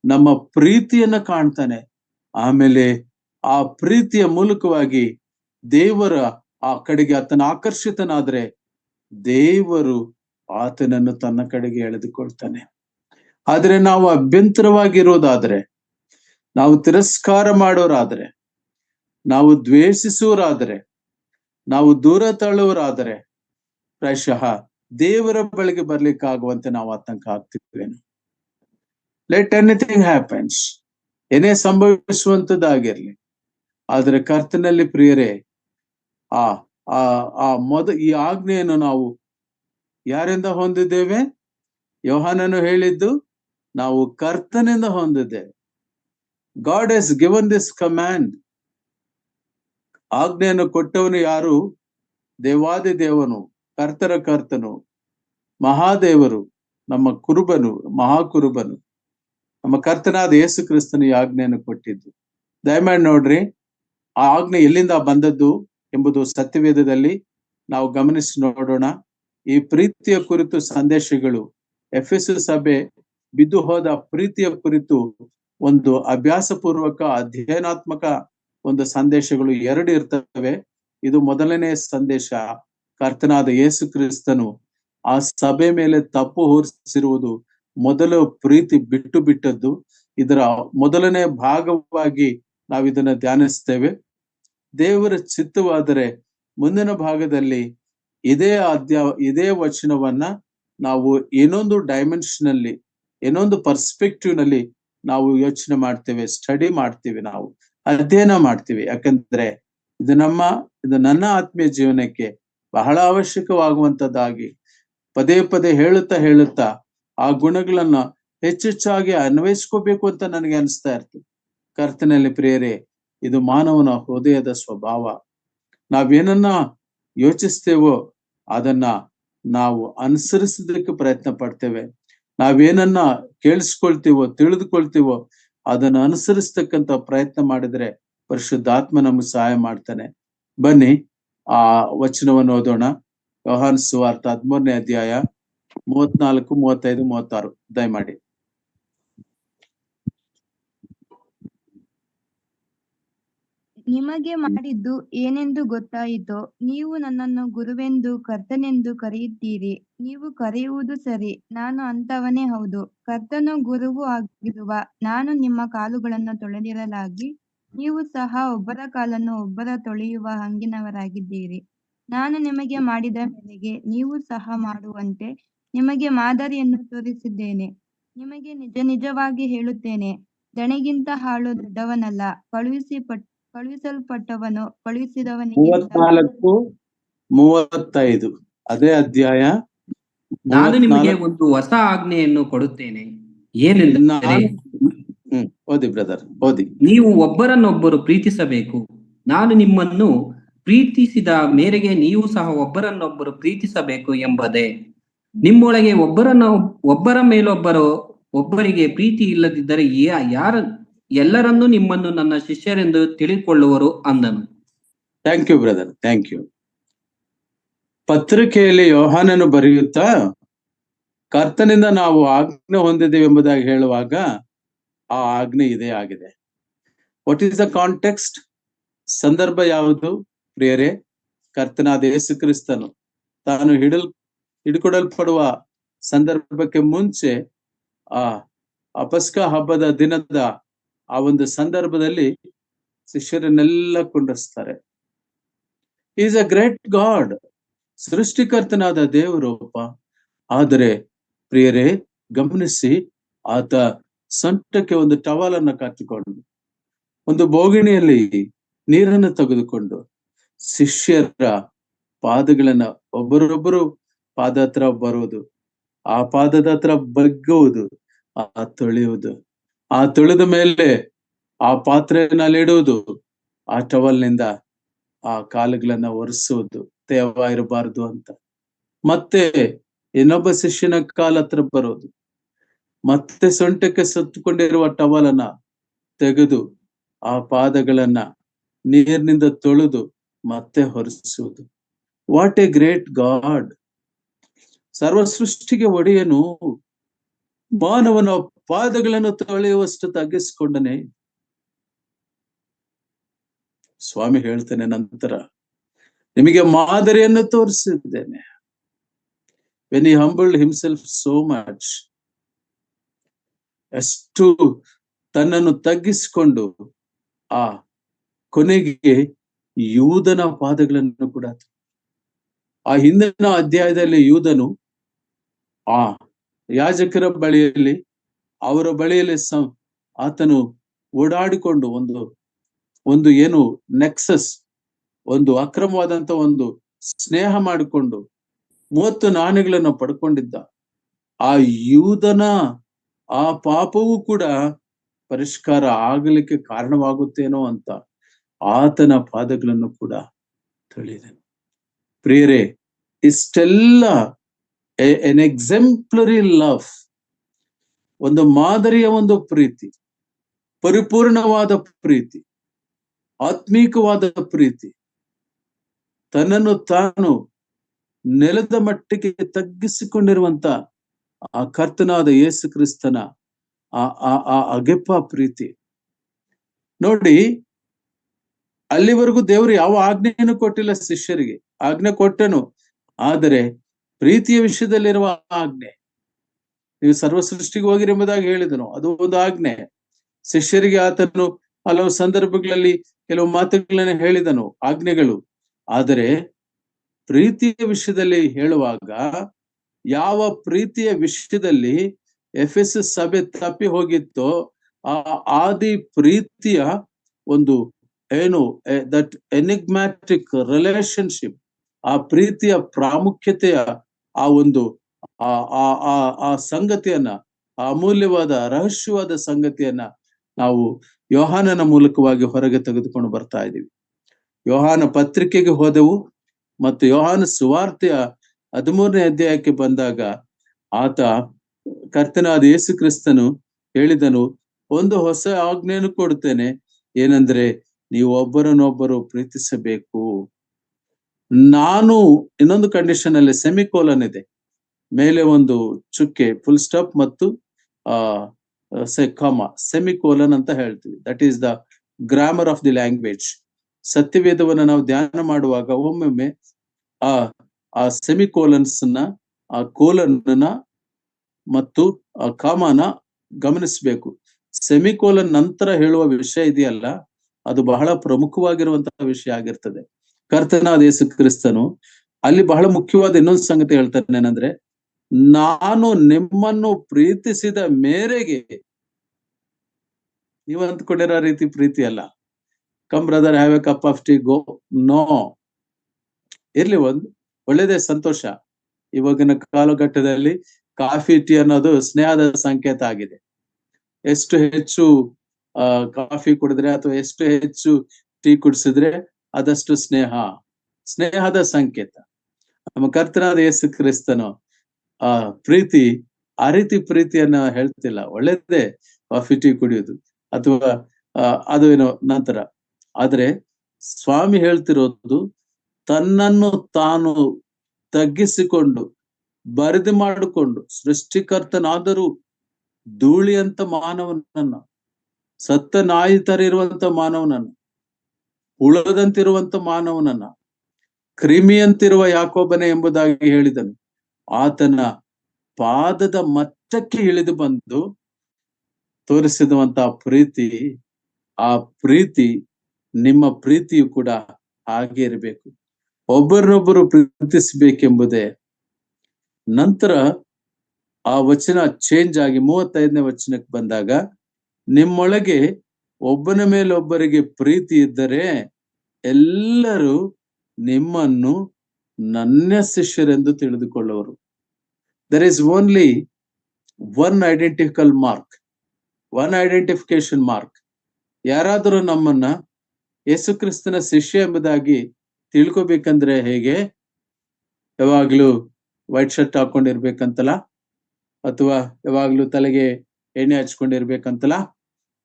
ನಮ್ಮ ಪ್ರೀತಿಯನ್ನ ಕಾಣ್ತಾನೆ. ಆಮೇಲೆ ಆ ಪ್ರೀತಿಯ ಮೂಲಕವಾಗಿ ದೇವರ ಆ ಕಡೆಗೆ ಆತನ ಆಕರ್ಷಿತನಾದ್ರೆ ದೇವರು ಆತನನ್ನು ತನ್ನ ಕಡೆಗೆ ಎಳೆದುಕೊಳ್ತಾನೆ. ಆದ್ರೆ ನಾವು ಅಭ್ಯಂತರವಾಗಿರೋದಾದ್ರೆ, ನಾವು ತಿರಸ್ಕಾರ ಮಾಡೋರಾದ್ರೆ, ನಾವು ದ್ವೇಷಿಸುವರಾದ್ರೆ, ನಾವು ದೂರ ತಳ್ಳುವರಾದರೆ ಪ್ರಾಯಶಃ ದೇವರ ಬಳಿಗೆ ಬರ್ಲಿಕ್ಕಾಗುವಂತೆ ನಾವು ಆತಂಕ ಆಗ್ತಿದ್ದೇವೆ. ಲೆಟ್ ಎನಿಥಿಂಗ್ ಹ್ಯಾಪನ್ಸ್, ಏನೇ ಸಂಭವಿಸುವಂತದ್ದಾಗಿರ್ಲಿ. ಆದ್ರೆ ಕರ್ತನಲ್ಲಿ ಪ್ರಿಯರೇ, ಈ ಆಜ್ಞೆಯನ್ನು ನಾವು ಯಾರಿಂದ ಹೊಂದಿದ್ದೇವೆ? ಯೋಹಾನನು ಹೇಳಿದ್ದು ನಾವು ಕರ್ತನಿಂದ ಹೊಂದಿದ್ದೇವೆ. God has given this command. ಆಜ್ಞೆಯನ್ನು ಕೊಟ್ಟವನು ಯಾರು? ದೇವಾದಿ ದೇವನು, ಕರ್ತರ ಕರ್ತನು, ಮಹಾದೇವರು, ನಮ್ಮ ಕುರುಬನು, ಮಹಾಕುರುಬನು, ನಮ್ಮ ಕರ್ತನಾದ ಯೇಸು ಕ್ರಿಸ್ತನು ಈ ಆಜ್ಞೆಯನ್ನು ಕೊಟ್ಟಿದ್ದು. ದಯಮಾಡಿ ನೋಡ್ರಿ, ಆ ಆಜ್ಞೆ ಎಲ್ಲಿಂದ ಬಂದದ್ದು ಎಂಬುದು ಸತ್ಯವೇದದಲ್ಲಿ ನಾವು ಗಮನಿಸಿ ನೋಡೋಣ. ಈ ಪ್ರೀತಿಯ ಕುರಿತು ಸಂದೇಶಗಳು, ಎಫೆಸ ಸಭೆ ಬಿದ್ದು ಹೋದ ಪ್ರೀತಿಯ ಕುರಿತು ಒಂದು ಅಭ್ಯಾಸ ಪೂರ್ವಕ ಅಧ್ಯಯನಾತ್ಮಕ ಒಂದು ಸಂದೇಶಗಳು 2 ಇರ್ತವೆ. ಇದು ಮೊದಲನೇ ಸಂದೇಶ. ಕರ್ತನಾದ ಯೇಸು ಕ್ರಿಸ್ತನು ಆ ಸಭೆ ಮೇಲೆ ತಪ್ಪು ಹೊರಿಸಿರುವುದು ಮೊದಲು ಪ್ರೀತಿ ಬಿಟ್ಟದ್ದು. ಇದರ ಮೊದಲನೇ ಭಾಗವಾಗಿ ನಾವು ಇದನ್ನ ಧ್ಯಾನಿಸ್ತೇವೆ. ದೇವರ ಚಿತ್ತವಾದರೆ ಮುಂದಿನ ಭಾಗದಲ್ಲಿ ಇದೇ ವಚನವನ್ನ ನಾವು ಇನ್ನೊಂದು ಡೈಮೆನ್ಷನ್ ಅಲ್ಲಿ, ಇನ್ನೊಂದು ಪರ್ಸ್ಪೆಕ್ಟಿವ್ ನಲ್ಲಿ ನಾವು ಯೋಚನೆ ಮಾಡ್ತೇವೆ, ಸ್ಟಡಿ ಮಾಡ್ತೀವಿ, ನಾವು ಅಧ್ಯಯನ ಮಾಡ್ತೀವಿ. ಯಾಕಂದ್ರೆ ಇದು ನನ್ನ ಆತ್ಮೀಯ ಜೀವನಕ್ಕೆ ಬಹಳ ಅವಶ್ಯಕವಾಗುವಂತದ್ದಾಗಿ ಪದೇ ಪದೇ ಹೇಳುತ್ತಾ ಆ ಗುಣಗಳನ್ನ ಹೆಚ್ಚೆಚ್ಚಾಗಿ ಅನ್ವಯಿಸ್ಕೋಬೇಕು ಅಂತ ನನಗೆ ಅನಿಸ್ತಾ ಇರ್ತದೆ. ಕರ್ತನಲ್ಲಿ ಪ್ರಿಯರೇ, ಇದು ಮಾನವನ ಹೃದಯದ ಸ್ವಭಾವ. ನಾವೇನನ್ನ ಯೋಚಿಸ್ತೇವೋ ಅದನ್ನ ನಾವು ಅನುಸರಿಸೋದಕ್ಕೆ ಪ್ರಯತ್ನ ಪಡ್ತೇವೆ. ನಾವೇನನ್ನ ಕೇಳಿಸ್ಕೊಳ್ತೀವೋ, ತಿಳಿದುಕೊಳ್ತೀವೋ ಅದನ್ನ ಅನುಸರಿಸ್ತಕ್ಕಂತ ಪ್ರಯತ್ನ ಮಾಡಿದ್ರೆ ಪರಿಶುದ್ಧಾತ್ಮ ನಮಗೆ ಸಹಾಯ ಮಾಡ್ತಾನೆ. ಬನ್ನಿ ಆ ವಚನವನ್ನು ಓದೋಣ. ಯೋಹಾನ ಸುವಾರ್ತೆ 13ನೇ ಅಧ್ಯಾಯ 34, 35, 36 ದಯಮಾಡಿ. ನಿಮಗೆ ಮಾಡಿದ್ದು ಏನೆಂದು ಗೊತ್ತಾಯಿತೋ? ನೀವು ನನ್ನನ್ನು ಗುರುವೆಂದು ಕರ್ತನೆಂದು ಕರೆಯುತ್ತೀರಿ. ನೀವು ಕರೆಯುವುದು ಸರಿ, ನಾನು ಅಂಥವನೇ ಹೌದು. ಕರ್ತನು ಗುರುವು ಆಗಿರುವ ನಾನು ನಿಮ್ಮ ಕಾಲುಗಳನ್ನು ತೊಳೆದಿರಲಾಗಿ, ನೀವು ಸಹ ಒಬ್ಬರ ಕಾಲನ್ನು ಒಬ್ಬರ ತೊಳೆಯುವ ಹಂಗಿನವರಾಗಿದ್ದೀರಿ. ನಾನು ನಿಮಗೆ ಮಾಡಿದ ಮೇರೆಗೆ ನೀವು ಸಹ ಮಾಡುವಂತೆ ನಿಮಗೆ ಮಾದರಿಯನ್ನು ತೋರಿಸಿದ್ದೇನೆ. ನಿಮಗೆ ನಿಜ ನಿಜವಾಗಿ ಹೇಳುತ್ತೇನೆ, ದಣಿಗಿಂತ ಆಳು ದೊಡ್ಡವನಲ್ಲ, ಕಳುಹಿಸಲ್ಪಟ್ಟವನು ಕಳುಹಿಸಿದವನಿಗಿಂತ 34, 35 ಅದೇ ಅಧ್ಯಾಯ. ನಾನು ನಿಮಗೆ 34. ಒಂದು ಹೊಸ ಆಜ್ಞೆಯನ್ನು ಕೊಡುತ್ತೇನೆ, ಏನೆಂದರೆ ಓದಿ ಬ್ರದರ್, ಓದಿ. ನೀವು ಒಬ್ಬರನ್ನೊಬ್ಬರು ಪ್ರೀತಿಸಬೇಕು. ನಾನು ನಿಮ್ಮನ್ನು ಪ್ರೀತಿಸಿದ ಮೇರೆಗೆ ನೀವು ಸಹ ಒಬ್ಬರನ್ನೊಬ್ಬರು ಪ್ರೀತಿಸಬೇಕು ಎಂಬುದೇ. ನಿಮ್ಮೊಳಗೆ ಒಬ್ಬರ ಒಬ್ಬರಿಗೆ ಪ್ರೀತಿ ಇಲ್ಲದಿದ್ದರೆ ಎಲ್ಲರನ್ನೂ ನಿಮ್ಮನ್ನು ನನ್ನ ಶಿಷ್ಯರೆಂದು ತಿಳಿದುಕೊಳ್ಳುವರು ಅಂದನು. Thank you brother, thank you. ಪತ್ರಿಕೆಯಲ್ಲಿ ಯೋಹಾನನು ಬರೆಯುತ್ತಾ ಕರ್ತನಿಂದ ನಾವು ಆಜ್ಞೆ ಹೊಂದಿದ್ದೇವೆ ಎಂಬುದಾಗಿ ಹೇಳುವಾಗ ಆ ಆಜ್ಞೆ ಇದೇ ಆಗಿದೆ. What is the context? ಸಂದರ್ಭ ಯಾವುದು ಪ್ರಿಯರೇ? ಕರ್ತನಾದ ಯೇಸು ಕ್ರಿಸ್ತನು ತಾನು ಹಿಡ್ಕೊಡಲ್ಪಡುವ ಸಂದರ್ಭಕ್ಕೆ ಮುಂಚೆ ಆ ಪಸ್ಕ ಹಬ್ಬದ ದಿನದ ಆ ಒಂದು ಸಂದರ್ಭದಲ್ಲಿ ಶಿಷ್ಯರನ್ನೆಲ್ಲ ಕುಂಡಿಸ್ತಾರೆ. ಈಸ್ ಅ ಗ್ರೇಟ್ ಗಾಡ್, ಸೃಷ್ಟಿಕರ್ತನಾದ ದೇವರೂಪ. ಆದರೆ ಪ್ರಿಯರೇ ಗಮನಿಸಿ, ಆತ ಸೊಂಟಕ್ಕೆ ಒಂದು ಟವಲನ್ನು ಕಟ್ಟಿಕೊಂಡು ಒಂದು ಬೋಗಿಣಿಯಲ್ಲಿ ನೀರನ್ನು ತೆಗೆದುಕೊಂಡು ಶಿಷ್ಯರ ಪಾದಗಳನ್ನ ಒಬ್ಬರೊಬ್ಬರು ಪಾದ ಹತ್ರ ಬರುವುದು, ಆ ಪಾದದ ಹತ್ರ ಬಗ್ಗುವುದು, ತೊಳೆಯುವುದು, ಆ ತೊಳೆದ ಮೇಲೆ ಆ ಪಾತ್ರೆಯಲ್ಲಿಡುವುದು, ಆ ಟವಲ್ನಿಂದ ಆ ಕಾಲುಗಳನ್ನ ಒರೆಸುವುದು, ತೇವ ಇರಬಾರದು ಅಂತ. ಮತ್ತೆ ಇನ್ನೊಬ್ಬ ಶಿಷ್ಯನ ಕಾಲ ಹತ್ರ ಬರೋದು, ಮತ್ತೆ ಸೊಂಟಕ್ಕೆ ಸುತ್ತಕೊಂಡಿರುವ ಟವಲನ್ನ ತೆಗೆದು ಆ ಪಾದಗಳನ್ನ ನೀರಿನಿಂದ ತೊಳೆದು ಮತ್ತೆ ಹೊರಿಸುವುದು. What a great God! ಸರ್ವ ಸೃಷ್ಟಿಗೆ ಒಡೆಯನು ಮಾನವನ ಪಾದಗಳನ್ನು ತೊಳೆಯುವಷ್ಟು ತಗ್ಗಿಸಿಕೊಂಡನೆ. ಸ್ವಾಮಿ ಹೇಳ್ತೇನೆ, ನಂತರ ನಿಮಗೆ ಮಾದರಿಯನ್ನು ತೋರಿಸಿದ್ದೇನೆ. When he humbled himself so much, ಎಷ್ಟು ತನ್ನನ್ನು ತಗ್ಗಿಸಿಕೊಂಡು ಆ ಕೊನೆಗೆ ಯೂದನ ಪಾದಗಳನ್ನು ಕೂಡ, ಆ ಹಿಂದಿನ ಅಧ್ಯಾಯದಲ್ಲಿ ಯೂದನು ಆ ಯಾಜಕರ ಬಳಿಯಲ್ಲಿ, ಅವರ ಬಳಿಯಲ್ಲಿ ಆತನು ಓಡಾಡಿಕೊಂಡು ಒಂದು ಏನು ನೆಕ್ಸಸ್, ಒಂದು ಅಕ್ರಮವಾದಂತ ಒಂದು ಸ್ನೇಹ ಮಾಡಿಕೊಂಡು 30 ನಾಣ್ಯಗಳನ್ನು ಪಡ್ಕೊಂಡಿದ್ದ. ಆ ಯೂದನ ಆ ಪಾಪವೂ ಕೂಡ ಪರಿಷ್ಕಾರ ಆಗಲಿಕ್ಕೆ ಕಾರಣವಾಗುತ್ತೇನೋ ಅಂತ ಆತನ ಪಾದಗಳನ್ನು ಕೂಡ ತೊಳೆದನು. ಪ್ರಿಯರೇ, ಇಷ್ಟೆಲ್ಲ ಎನ್ ಎಕ್ಸಾಂಪ್ಲರಿ ಲವ್, ಒಂದು ಮಾದರಿಯ ಒಂದು ಪ್ರೀತಿ, ಪರಿಪೂರ್ಣವಾದ ಪ್ರೀತಿ, ಆತ್ಮೀಕವಾದ ಪ್ರೀತಿ, ತನ್ನನ್ನು ತಾನು ನೆಲದ ಮಟ್ಟಿಗೆ ತಗ್ಗಿಸಿಕೊಂಡಿರುವಂತ ಆ ಕರ್ತನಾದ ಯೇಸು ಕ್ರಿಸ್ತನ ಆ ಅಗೆಪ್ಪ ಪ್ರೀತಿ ನೋಡಿ. ಅಲ್ಲಿವರೆಗೂ ದೇವರು ಯಾವ ಆಜ್ಞೆಯನ್ನು ಕೊಟ್ಟಿಲ್ಲ ಶಿಷ್ಯರಿಗೆ. ಆಜ್ಞೆ ಕೊಟ್ಟನು, ಆದರೆ ಪ್ರೀತಿಯ ವಿಷಯದಲ್ಲಿರುವ ಆಜ್ಞೆ, ನೀವು ಸರ್ವ ಸೃಷ್ಟಿಗೆ ಹೋಗಿರಿ ಎಂಬುದಾಗಿ ಹೇಳಿದನು, ಅದು ಒಂದು ಆಜ್ಞೆ. ಶಿಷ್ಯರಿಗೆ ಆತನು ಹಲವು ಸಂದರ್ಭಗಳಲ್ಲಿ ಕೆಲವು ಮಾತುಗಳನ್ನ ಹೇಳಿದನು, ಆಜ್ಞೆಗಳು. ಆದರೆ ಪ್ರೀತಿಯ ವಿಷಯದಲ್ಲಿ ಹೇಳುವಾಗ, ಯಾವ ಪ್ರೀತಿಯ ವಿಷಯದಲ್ಲಿ ಎಫೆಸಸ್ ಸಭೆ ತಪ್ಪಿ ಹೋಗಿತ್ತೋ ಆ ಆದಿ ಪ್ರೀತಿಯ ಒಂದು ಏನು ದಟ್ ಎನಿಗ್ಮ್ಯಾಟಿಕ್ ರಿಲೇಶನ್ಶಿಪ್, ಆ ಪ್ರೀತಿಯ ಪ್ರಾಮುಖ್ಯತೆಯ ಆ ಒಂದು ಆ ಸಂಗತಿಯನ್ನ ಆ ಅಮೂಲ್ಯವಾದ ರಹಸ್ಯವಾದ ಸಂಗತಿಯನ್ನ ನಾವು ಯೋಹಾನನ ಮೂಲಕವಾಗಿ ಹೊರಗೆ ತೆಗೆದುಕೊಂಡು ಬರ್ತಾ ಇದ್ದೀವಿ. ಯೋಹಾನ ಪತ್ರಿಕೆಗೆ ಹೋದೆವು ಮತ್ತು ಯೋಹಾನ ಸುವಾರ್ತೆಯ 13ನೇ ಅಧ್ಯಾಯಕ್ಕೆ ಬಂದಾಗ ಆತ ಕರ್ತನಾದ ಯೇಸು ಕ್ರಿಸ್ತನು ಹೇಳಿದನು, ಒಂದು ಹೊಸ ಆಜ್ಞೆಯನ್ನು ಕೊಡುತ್ತೇನೆ, ಏನಂದ್ರೆ ನೀವು ಒಬ್ಬರನ್ನೊಬ್ಬರು ಪ್ರೀತಿಸಬೇಕು. ನಾನು ಇನ್ನೊಂದು ಕಂಡೀಷನ್ ಅಲ್ಲಿ ಸೆಮಿಕೋಲನ್ ಇದೆ, ಮೇಲೆ ಒಂದು ಚುಕ್ಕೆ, ಫುಲ್ ಸ್ಟಾಪ್ ಮತ್ತು ಸೆಮಿಕೋಲನ್ ಅಂತ ಹೇಳ್ತೀವಿ. That is the grammar of the language. ಸತ್ಯವೇದವನ್ನ ನಾವು ಧ್ಯಾನ ಮಾಡುವಾಗ ಒಮ್ಮೊಮ್ಮೆ ಆ ಸೆಮಿಕೋಲನ್ಸ್ ನ, ಆ ಕೋಲನ್ ಮತ್ತು ಆ ಕಾಮನ ಗಮನಿಸಬೇಕು. ಸೆಮಿಕೋಲನ್ ನಂತರ ಹೇಳುವ ವಿಷಯ ಇದೆಯಲ್ಲ, ಅದು ಬಹಳ ಪ್ರಮುಖವಾಗಿರುವಂತಹ ವಿಷಯ ಆಗಿರ್ತದೆ. ಕರ್ತನಾದ ಯೇಸು ಕ್ರಿಸ್ತನು ಅಲ್ಲಿ ಬಹಳ ಮುಖ್ಯವಾದ ಇನ್ನೊಂದು ಸಂಗತಿ ಹೇಳ್ತಾನೆ, ಏನಂದ್ರೆ ನಾನು ನಿಮ್ಮನ್ನು ಪ್ರೀತಿಸಿದ ಮೇರೆಗೆ. ನೀವು ಅಂದ್ಕೊಂಡಿರೋ ರೀತಿ ಪ್ರೀತಿ ಅಲ್ಲ. Come brother, have a cup of tea, go. No. ಇರ್ಲಿ, ಒಂದು ಒಳ್ಳೇದೇ, ಸಂತೋಷ. ಇವಾಗಿನ ಕಾಲಘಟ್ಟದಲ್ಲಿ ಕಾಫಿ ಟೀ ಅನ್ನೋದು ಸ್ನೇಹದ ಸಂಕೇತ ಆಗಿದೆ. ಎಷ್ಟು ಹೆಚ್ಚು ಕಾಫಿ ಕುಡಿದ್ರೆ ಅಥವಾ ಎಷ್ಟು ಹೆಚ್ಚು ಟೀ ಕುಡಿಸಿದ್ರೆ ಅದಷ್ಟು ಸ್ನೇಹದ ಸಂಕೇತ. ನಮ್ಮ ಕರ್ತನಾದ ಯೇಸು ಕ್ರಿಸ್ತನು ಆ ಪ್ರೀತಿ, ಆ ರೀತಿ ಪ್ರೀತಿಯನ್ನ ಹೇಳ್ತಿಲ್ಲ. ಒಳ್ಳೇದೇ ಕಾಫಿ ಟೀ ಕುಡಿಯೋದು ಅಥವಾ ಅದು ಏನೋ ನಂತರ. ಆದ್ರೆ ಸ್ವಾಮಿ ಹೇಳ್ತಿರೋದು, ತನ್ನನ್ನು ತಾನು ತಗ್ಗಿಸಿಕೊಂಡು ಬರಿದು ಮಾಡಿಕೊಂಡು, ಸೃಷ್ಟಿಕರ್ತನಾದರೂ ಧೂಳಿಯಂತ ಮಾನವನನ್ನ, ಸತ್ತ ನಾಯಿ ತರ ಇರುವಂತ ಮಾನವನನ್ನ, ಹುಳದಂತಿರುವಂತ ಮಾನವನನ್ನ, ಕ್ರಿಮಿಯಂತಿರುವ ಯಾಕೋಬನೇ ಎಂಬುದಾಗಿ ಹೇಳಿದನು. ಆತನ ಪಾದದ ಮಟ್ಟಕ್ಕೆ ಇಳಿದು ಬಂದು ತೋರಿಸಿದಂತಹ ಪ್ರೀತಿ, ಆ ಪ್ರೀತಿ, ನಿಮ್ಮ ಪ್ರೀತಿಯು ಕೂಡ ಹಾಗೆ ಇರಬೇಕು. ಒಬ್ಬರನ್ನೊಬ್ಬರು ಪ್ರೀತಿಸಬೇಕೆಂಬುದೇ. ನಂತರ ಆ ವಚನ ಚೇಂಜ್ ಆಗಿ 35ನೇ ವಚನಕ್ಕೆ ಬಂದಾಗ, ನಿಮ್ಮೊಳಗೆ ಒಬ್ಬನ ಮೇಲೊಬ್ಬರಿಗೆ ಪ್ರೀತಿ ಇದ್ದರೆ ಎಲ್ಲರೂ ನಿಮ್ಮನ್ನು ನನ್ನ ಶಿಷ್ಯರೆಂದು ತಿಳಿದುಕೊಳ್ಳುವರು. There is only one identification mark. ಯಾರಾದರೂ ನಮ್ಮನ್ನ ಯೇಸು ಕ್ರಿಸ್ತನ ಶಿಷ್ಯ ಎಂಬುದಾಗಿ ತಿಳ್ಕೊಬೇಕಂದ್ರೆ ಹೇಗೆ? ಯಾವಾಗ್ಲೂ ವೈಟ್ ಶರ್ಟ್ ಹಾಕೊಂಡಿರ್ಬೇಕಂತಲ್ಲ, ಅಥವಾ ಯಾವಾಗ್ಲೂ ತಲೆಗೆ ಎಣ್ಣೆ ಹಚ್ಕೊಂಡಿರ್ಬೇಕಂತಲ್ಲ,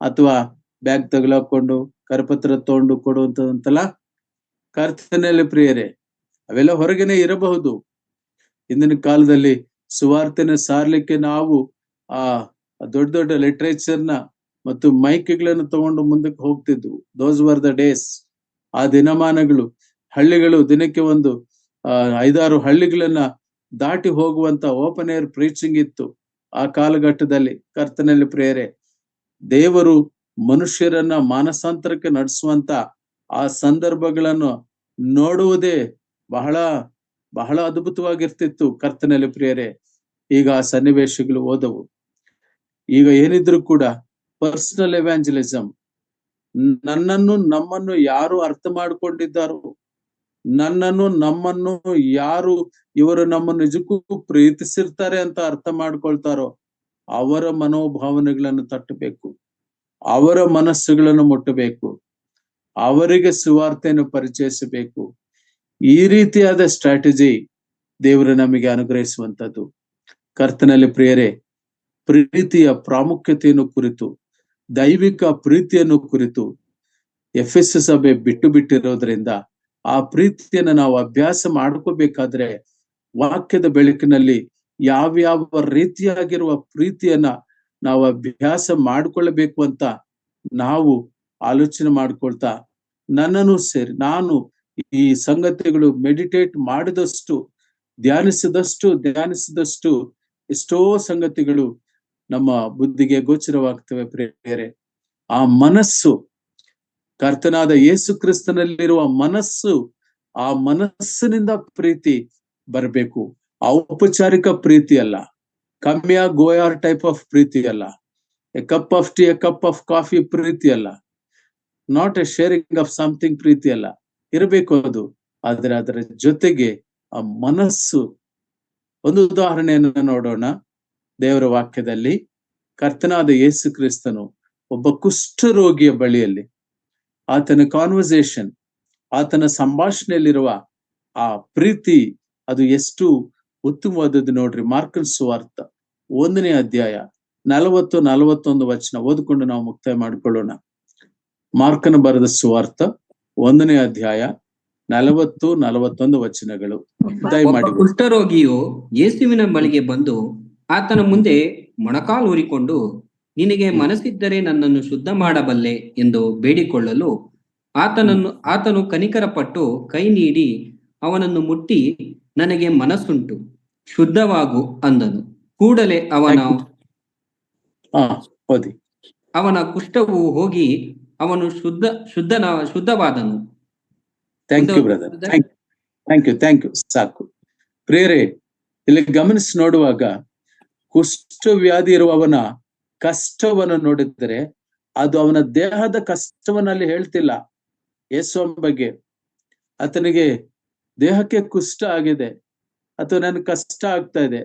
ಅಥವಾ ಬ್ಯಾಗ್ ತಗಲಾಕೊಂಡು ಕರಪತ್ರ ತಗೊಂಡು ಕೊಡುವಂತಲ್ಲ. ಕರ್ತನಲ್ಲಿ ಪ್ರಿಯರೇ, ಅವೆಲ್ಲ ಹೊರಗೇನೆ ಇರಬಹುದು. ಹಿಂದಿನ ಕಾಲದಲ್ಲಿ ಸುವಾರ್ತೆನ ಸಾರ್ಲಿಕ್ಕೆ ನಾವು ಆ ದೊಡ್ಡ ದೊಡ್ಡ ಲಿಟ್ರೇಚರ್ನ ಮತ್ತು ಮೈಕ್ಗಳನ್ನು ತಗೊಂಡು ಮುಂದಕ್ಕೆ ಹೋಗ್ತಿದ್ವು. Those were the days. ಆ ದಿನಮಾನಗಳು. ಹಳ್ಳಿಗಳು ದಿನಕ್ಕೆ ಒಂದು 5-6 ಹಳ್ಳಿಗಳನ್ನ ದಾಟಿ ಹೋಗುವಂತ ಓಪನ್ ಏರ್ ಪ್ರೀಚಿಂಗ್ ಇತ್ತು ಆ ಕಾಲಘಟ್ಟದಲ್ಲಿ. ಕರ್ತನಲ್ಲಿ ಪ್ರಿಯರೇ, ದೇವರು ಮನುಷ್ಯರನ್ನ ಮಾನಸಾಂತರಕ್ಕೆ ನಡೆಸುವಂತ ಆ ಸಂದರ್ಭಗಳನ್ನು ನೋಡುವುದೇ ಬಹಳ ಬಹಳ ಅದ್ಭುತವಾಗಿರ್ತಿತ್ತು. ಕರ್ತನಲ್ಲಿ ಪ್ರಿಯರೇ, ಈಗ ಆ ಸನ್ನಿವೇಶಗಳು ಹೋದವು. ಈಗ ಏನಿದ್ರು ಕೂಡ ಪರ್ಸನಲ್ ಎವಾಂಜಲಿಸಮ್. ನನ್ನನ್ನು ನಮ್ಮನ್ನು ಯಾರು ಅರ್ಥ ಮಾಡ್ಕೊಂಡಿದ್ದಾರೋ, ನಮ್ಮನ್ನು ಯಾರು ಇವರು ನಮ್ಮನ್ನು ನಿಜಕ್ಕೂ ಪ್ರೀತಿಸಿರ್ತಾರೆ ಅಂತ ಅರ್ಥ ಮಾಡ್ಕೊಳ್ತಾರೋ, ಅವರ ಮನೋಭಾವನೆಗಳನ್ನು ತಟ್ಟಬೇಕು, ಅವರ ಮನಸ್ಸುಗಳನ್ನು ಮುಟ್ಟಬೇಕು, ಅವರಿಗೆ ಸುವಾರ್ತೆಯನ್ನು ಪರಿಚಯಿಸಬೇಕು. ಈ ರೀತಿಯಾದ ಸ್ಟ್ರಾಟಜಿ ದೇವರು ನಮಗೆ ಅನುಗ್ರಹಿಸುವಂತದ್ದು. ಕರ್ತನಲ್ಲಿ ಪ್ರಿಯರೇ, ಪ್ರೀತಿಯ ಪ್ರಾಮುಖ್ಯತೆಯನ್ನು ಕುರಿತು, ದೈವಿಕ ಪ್ರೀತಿಯನ್ನು ಕುರಿತು ಎಫೆಸ ಸಭೆ ಬಿಟ್ಟಿರೋದ್ರಿಂದ ಆ ಪ್ರೀತಿಯನ್ನು ನಾವು ಅಭ್ಯಾಸ ಮಾಡ್ಕೋಬೇಕಾದ್ರೆ ವಾಕ್ಯದ ಬೆಳಕಿನಲ್ಲಿ ಯಾವ್ಯಾವ ರೀತಿಯಾಗಿರುವ ಪ್ರೀತಿಯನ್ನ ನಾವು ಅಭ್ಯಾಸ ಮಾಡ್ಕೊಳ್ಬೇಕು ಅಂತ ನಾವು ಆಲೋಚನೆ ಮಾಡ್ಕೊಳ್ತಾ, ನನ್ನನ್ನು ಸೇರಿ ನಾನು ಈ ಸಂಗತಿಗಳು ಮೆಡಿಟೇಟ್ ಮಾಡಿದಷ್ಟು, ಧ್ಯಾನಿಸಿದಷ್ಟು ಎಷ್ಟೋ ಸಂಗತಿಗಳು ನಮ್ಮ ಬುದ್ಧಿಗೆ ಗೋಚರವಾಗ್ತವೆ. ಪ್ರಿಯರೇ, ಆ ಮನಸ್ಸು, ಕರ್ತನಾದ ಯೇಸು ಕ್ರಿಸ್ತನಲ್ಲಿರುವ ಮನಸ್ಸು, ಆ ಮನಸ್ಸಿನಿಂದ ಪ್ರೀತಿ ಬರಬೇಕು. ಔಪಚಾರಿಕ ಪ್ರೀತಿ ಅಲ್ಲ, ಕಮ್ಮಿಯ ಗೋಯಾರ್ ಟೈಪ್ ಆಫ್ ಪ್ರೀತಿ ಅಲ್ಲ, a cup of tea, a cup of coffee ಪ್ರೀತಿ ಅಲ್ಲ, not a sharing of something ಪ್ರೀತಿ ಅಲ್ಲ. ಇರಬೇಕು ಅದು, ಆದ್ರೆ ಅದರ ಜೊತೆಗೆ ಆ ಮನಸ್ಸು. ಒಂದು ಉದಾಹರಣೆಯನ್ನು ನೋಡೋಣ ದೇವರ ವಾಕ್ಯದಲ್ಲಿ. ಕರ್ತನಾದ ಯೇಸು ಕ್ರಿಸ್ತನು ಒಬ್ಬ ಕುಷ್ಠರೋಗಿಯ ಬಳಿಯಲ್ಲಿ ಆತನ ಕಾನ್ವರ್ಸೇಷನ್, ಆತನ ಸಂಭಾಷಣೆಯಲ್ಲಿರುವ ಆ ಪ್ರೀತಿ ಅದು ಎಷ್ಟು ಉತ್ತಮವಾದದ್ದು ನೋಡ್ರಿ. ಮಾರ್ಕನ ಸುವಾರ್ತ 1ನೇ ಅಧ್ಯಾಯ 40-41 ವಚನ ಓದ್ಕೊಂಡು ನಾವು ಮುಕ್ತಾಯ ಮಾಡಿಕೊಳ್ಳೋಣ. ಮಾರ್ಕನ ಬರೆದ ಸುವಾರ್ತ 1ನೇ ಅಧ್ಯಾಯ 40-41 ವಚನಗಳು. ದಯಮಾಡಿ. ಕುಷ್ಠರೋಗಿಯು ಯೇಸುವಿನ ಬಳಿಗೆ ಬಂದು ಆತನ ಮುಂದೆ ಮೊಣಕಾಲೂರಿಕೊಂಡು, ನಿನಗೆ ಮನಸ್ಸಿದ್ದರೆ ನನ್ನನ್ನು ಶುದ್ಧ ಮಾಡಬಲ್ಲೆ ಎಂದು ಬೇಡಿಕೊಳ್ಳಲು ಆತನು ಕನಿಕರಪಟ್ಟು ಕೈ ನೀಡಿ ಅವನನ್ನು ಮುಟ್ಟಿ, ನನಗೆ ಮನಸ್ಸುಂಟು, ಶುದ್ಧವಾಗು ಅಂದನು. ಕೂಡಲೇ ಅವನ ಕುಷ್ಠವು ಹೋಗಿ ಅವನು ಶುದ್ಧವಾದನು. Thank you brother, thank you. ಸಾಕು ಪ್ರಿಯರೇ, ಇಲ್ಲಿ ಗಮನಿಸಿ ನೋಡುವಾಗ ಕುಷ್ಠವ್ಯಾಧಿ ಇರುವವನ ಕಷ್ಟವನ್ನು ನೋಡಿದರೆ ಅದು ಅವನ ದೇಹದ ಕಷ್ಟವನ್ನಲ್ಲಿ ಹೇಳ್ತಿಲ್ಲ. ಯೇಸುವಿನ ಬಗ್ಗೆ ಆತನಿಗೆ ದೇಹಕ್ಕೆ ಕುಷ್ಠ ಆಗಿದೆ, ಅಥವಾ ನನಗೆ ಕಷ್ಟ ಆಗ್ತಾ ಇದೆ,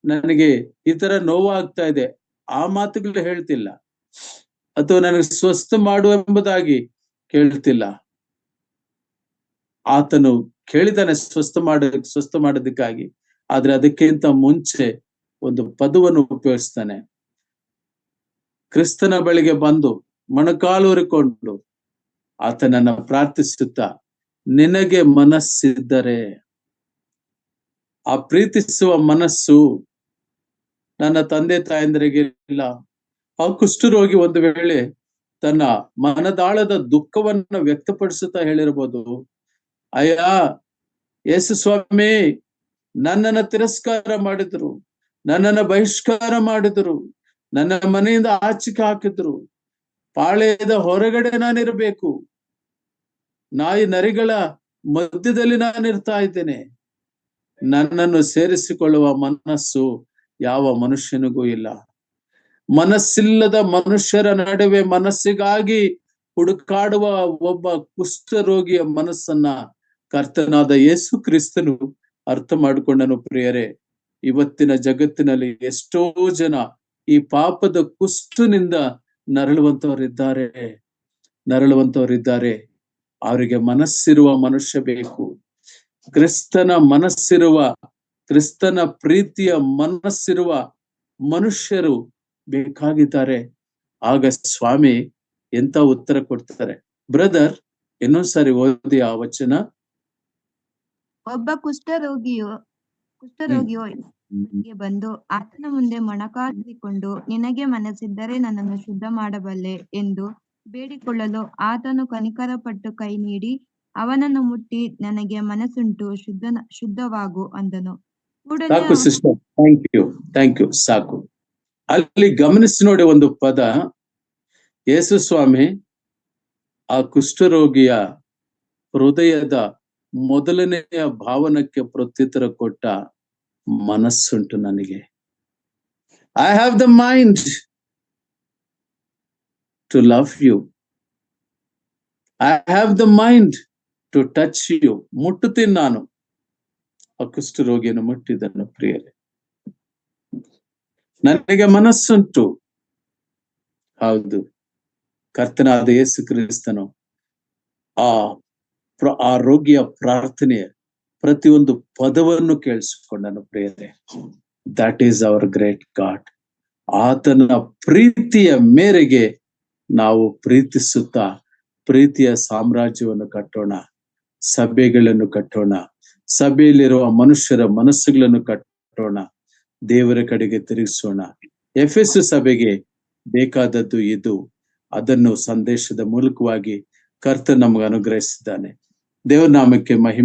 ನನಗೆ ಈ ತರ ನೋವಾಗ್ತಾ ಇದೆ, ಆ ಮಾತುಗಳು ಹೇಳ್ತಿಲ್ಲ. ಅಥವಾ ನನಗೆ ಸ್ವಸ್ಥ ಮಾಡು ಎಂಬುದಾಗಿ ಕೇಳ್ತಿಲ್ಲ. ಆತನು ಕೇಳಿದಾನೆ ಸ್ವಸ್ಥ ಮಾಡೋದಕ್ಕಾಗಿ, ಆದ್ರೆ ಅದಕ್ಕಿಂತ ಮುಂಚೆ ಒಂದು ಪದವನ್ನು ಉಪಯೋಗಿಸ್ತಾನೆ. ಕ್ರಿಸ್ತನ ಬಳಿಗೆ ಬಂದು ಮೊಣಕಾಲೂರಿಕೊಂಡು ಆತನನ್ನ ಪ್ರಾರ್ಥಿಸುತ್ತಾ, ನಿನಗೆ ಮನಸ್ಸಿದ್ದರೆ, ಆ ಪ್ರೀತಿಸುವ ಮನಸ್ಸು ನನ್ನ ತಂದೆ ತಾಯಂದಿರಿಗೆ ಇಲ್ಲ. ಆ ಕುಷ್ಠರೋಗಿ ಒಂದು ವೇಳೆ ತನ್ನ ಮನದಾಳದ ದುಃಖವನ್ನು ವ್ಯಕ್ತಪಡಿಸುತ್ತಾ ಹೇಳಿರ್ಬೋದು, ಅಯ್ಯ ಯೇಸು ಸ್ವಾಮಿ, ನನ್ನನ್ನ ತಿರಸ್ಕಾರ ಮಾಡಿದ್ರು, ನನ್ನನ್ನ ಬಹಿಷ್ಕಾರ ಮಾಡಿದ್ರು, ನನ್ನ ಮನೆಯಿಂದ ಆಚೆಗೆ ಹಾಕಿದ್ರು, ಪಾಳೆಯದ ಹೊರಗಡೆ ನಾನಿರಬೇಕು, ನಾಯಿ ನರಿಗಳ ಮಧ್ಯದಲ್ಲಿ ನಾನಿರ್ತಾ ಇದ್ದೇನೆ, ನನ್ನನ್ನು ಸೇರಿಸಿಕೊಳ್ಳುವ ಮನಸ್ಸು ಯಾವ ಮನುಷ್ಯನಿಗೂ ಇಲ್ಲ. ಮನಸ್ಸಿಲ್ಲದ ಮನುಷ್ಯರ ನಡುವೆ ಮನಸ್ಸಿಗಾಗಿ ಹುಡುಕಾಡುವ ಒಬ್ಬ ಕುಷ್ಠರೋಗಿಯ ಮನಸ್ಸನ್ನ ಕರ್ತನಾದ ಯೇಸು ಕ್ರಿಸ್ತನು ಅರ್ಥ ಮಾಡಿಕೊಂಡನು. ಪ್ರಿಯರೇ, ಇವತ್ತಿನ ಜಗತ್ತಿನಲ್ಲಿ ಎಷ್ಟೋ ಜನ ಈ ಪಾಪದ ಕುಷ್ಠನಿಂದ ನರಳುವಂತವರಿದ್ದಾರೆ. ಅವರಿಗೆ ಮನಸ್ಸಿರುವ ಮನುಷ್ಯ ಬೇಕು. ಕ್ರಿಸ್ತನ ಮನಸ್ಸಿರುವ, ಕ್ರಿಸ್ತನ ಪ್ರೀತಿಯ ಮನಸ್ಸಿರುವ ಮನುಷ್ಯರು ಬೇಕಾಗಿದ್ದಾರೆ. ಆಗ ಸ್ವಾಮಿ ಎಂತ ಉತ್ತರ ಕೊಡ್ತಾರೆ. ಬ್ರದರ್, ಇನ್ನೊಂದ್ಸರಿ ಓದಿ ಆ ವಚನ. ಒಬ್ಬ ಕುಷ್ಠರೋಗಿಯು ಬಂದು ಆತನ ಮುಂದೆ ಮೊಣಕಾಲೂರಿಕೊಂಡು, ನಿನಗೆ ಮನಸ್ಸಿದ್ದರೆ ನನ್ನನ್ನು ಶುದ್ಧ ಮಾಡಬಲ್ಲೆ ಎಂದು ಬೇಡಿಕೊಳ್ಳಲು ಆತನು ಕನಿಕರಪಟ್ಟು ಕೈ ನೀಡಿ ಅವನನ್ನು ಮುಟ್ಟಿ, ನನಗೆ ಮನಸ್ಸುಂಟು, ಶುದ್ಧವಾಗು ಅಂದನು. ಸಾಕು ಸಿಸ್ಟರ್, ಥ್ಯಾಂಕ್ ಯು. ಸಾಕು. ಅಲ್ಲಿ ಗಮನಿಸಿ ನೋಡಿ ಒಂದು ಪದ. ಯೇಸು ಸ್ವಾಮಿ ಆ ಕುಷ್ಠರೋಗಿಯ ಹೃದಯದ ಮೊದಲನೆಯ ಭಾವನಕ್ಕೆ ಪ್ರತ್ಯುತ್ತರ ಕೊಟ್ಟ, ಮನಸ್ಸುಂಟು ನನಗೆ. I have the mind to love you, I have the mind to touch you. ಮುಟ್ಟುತ್ತೀನಿ ನಾನು. ಆ ಕುಷ್ಠರೋಗಿಯನ್ನು ಮುಟ್ಟಿದನು. ಪ್ರಿಯರೇ, ನನಗೆ ಮನಸ್ಸುಂಟು. ಹೌದು, ಕರ್ತನಾದ ಯೇಸು ಕ್ರಿಸ್ತನು ಆ ರೋಗಿಯ ಪ್ರಾರ್ಥನೆಯ ಪ್ರತಿಯೊಂದು ಪದವನ್ನು ಕೇಳಿಸಿಕೊಂಡನು. ಪ್ರಿಯರೇ, that is our great god. ಆತನ ಪ್ರೀತಿಯ ಮೇರೆಗೆ ನಾವು ಪ್ರೀತಿಸುತ್ತಾ ಪ್ರೀತಿಯ ಸಾಮ್ರಾಜ್ಯವನ್ನು ಕಟ್ಟೋಣ, ಸಭೆಗಳನ್ನು ಕಟ್ಟೋಣ, ಸಭೆಯಲ್ಲಿರುವ ಮನುಷ್ಯರ ಮನಸ್ಸುಗಳನ್ನು ಕಟ್ಟೋಣ, ದೇವರ ಕಡೆಗೆ ತಿರುಗಿಸೋಣ. ಎಫೆಸ ಸಭೆಗೆ ಬೇಕಾದದ್ದು ಇದು. ಅದನ್ನು ಸಂದೇಶದ ಮೂಲಕವಾಗಿ ಕರ್ತನು ನಮಗೆ ಅನುಗ್ರಹಿಸಿದ್ದಾನೆ. ದೇವರ ನಾಮಕ್ಕೆ ಮಹಿಮೆ.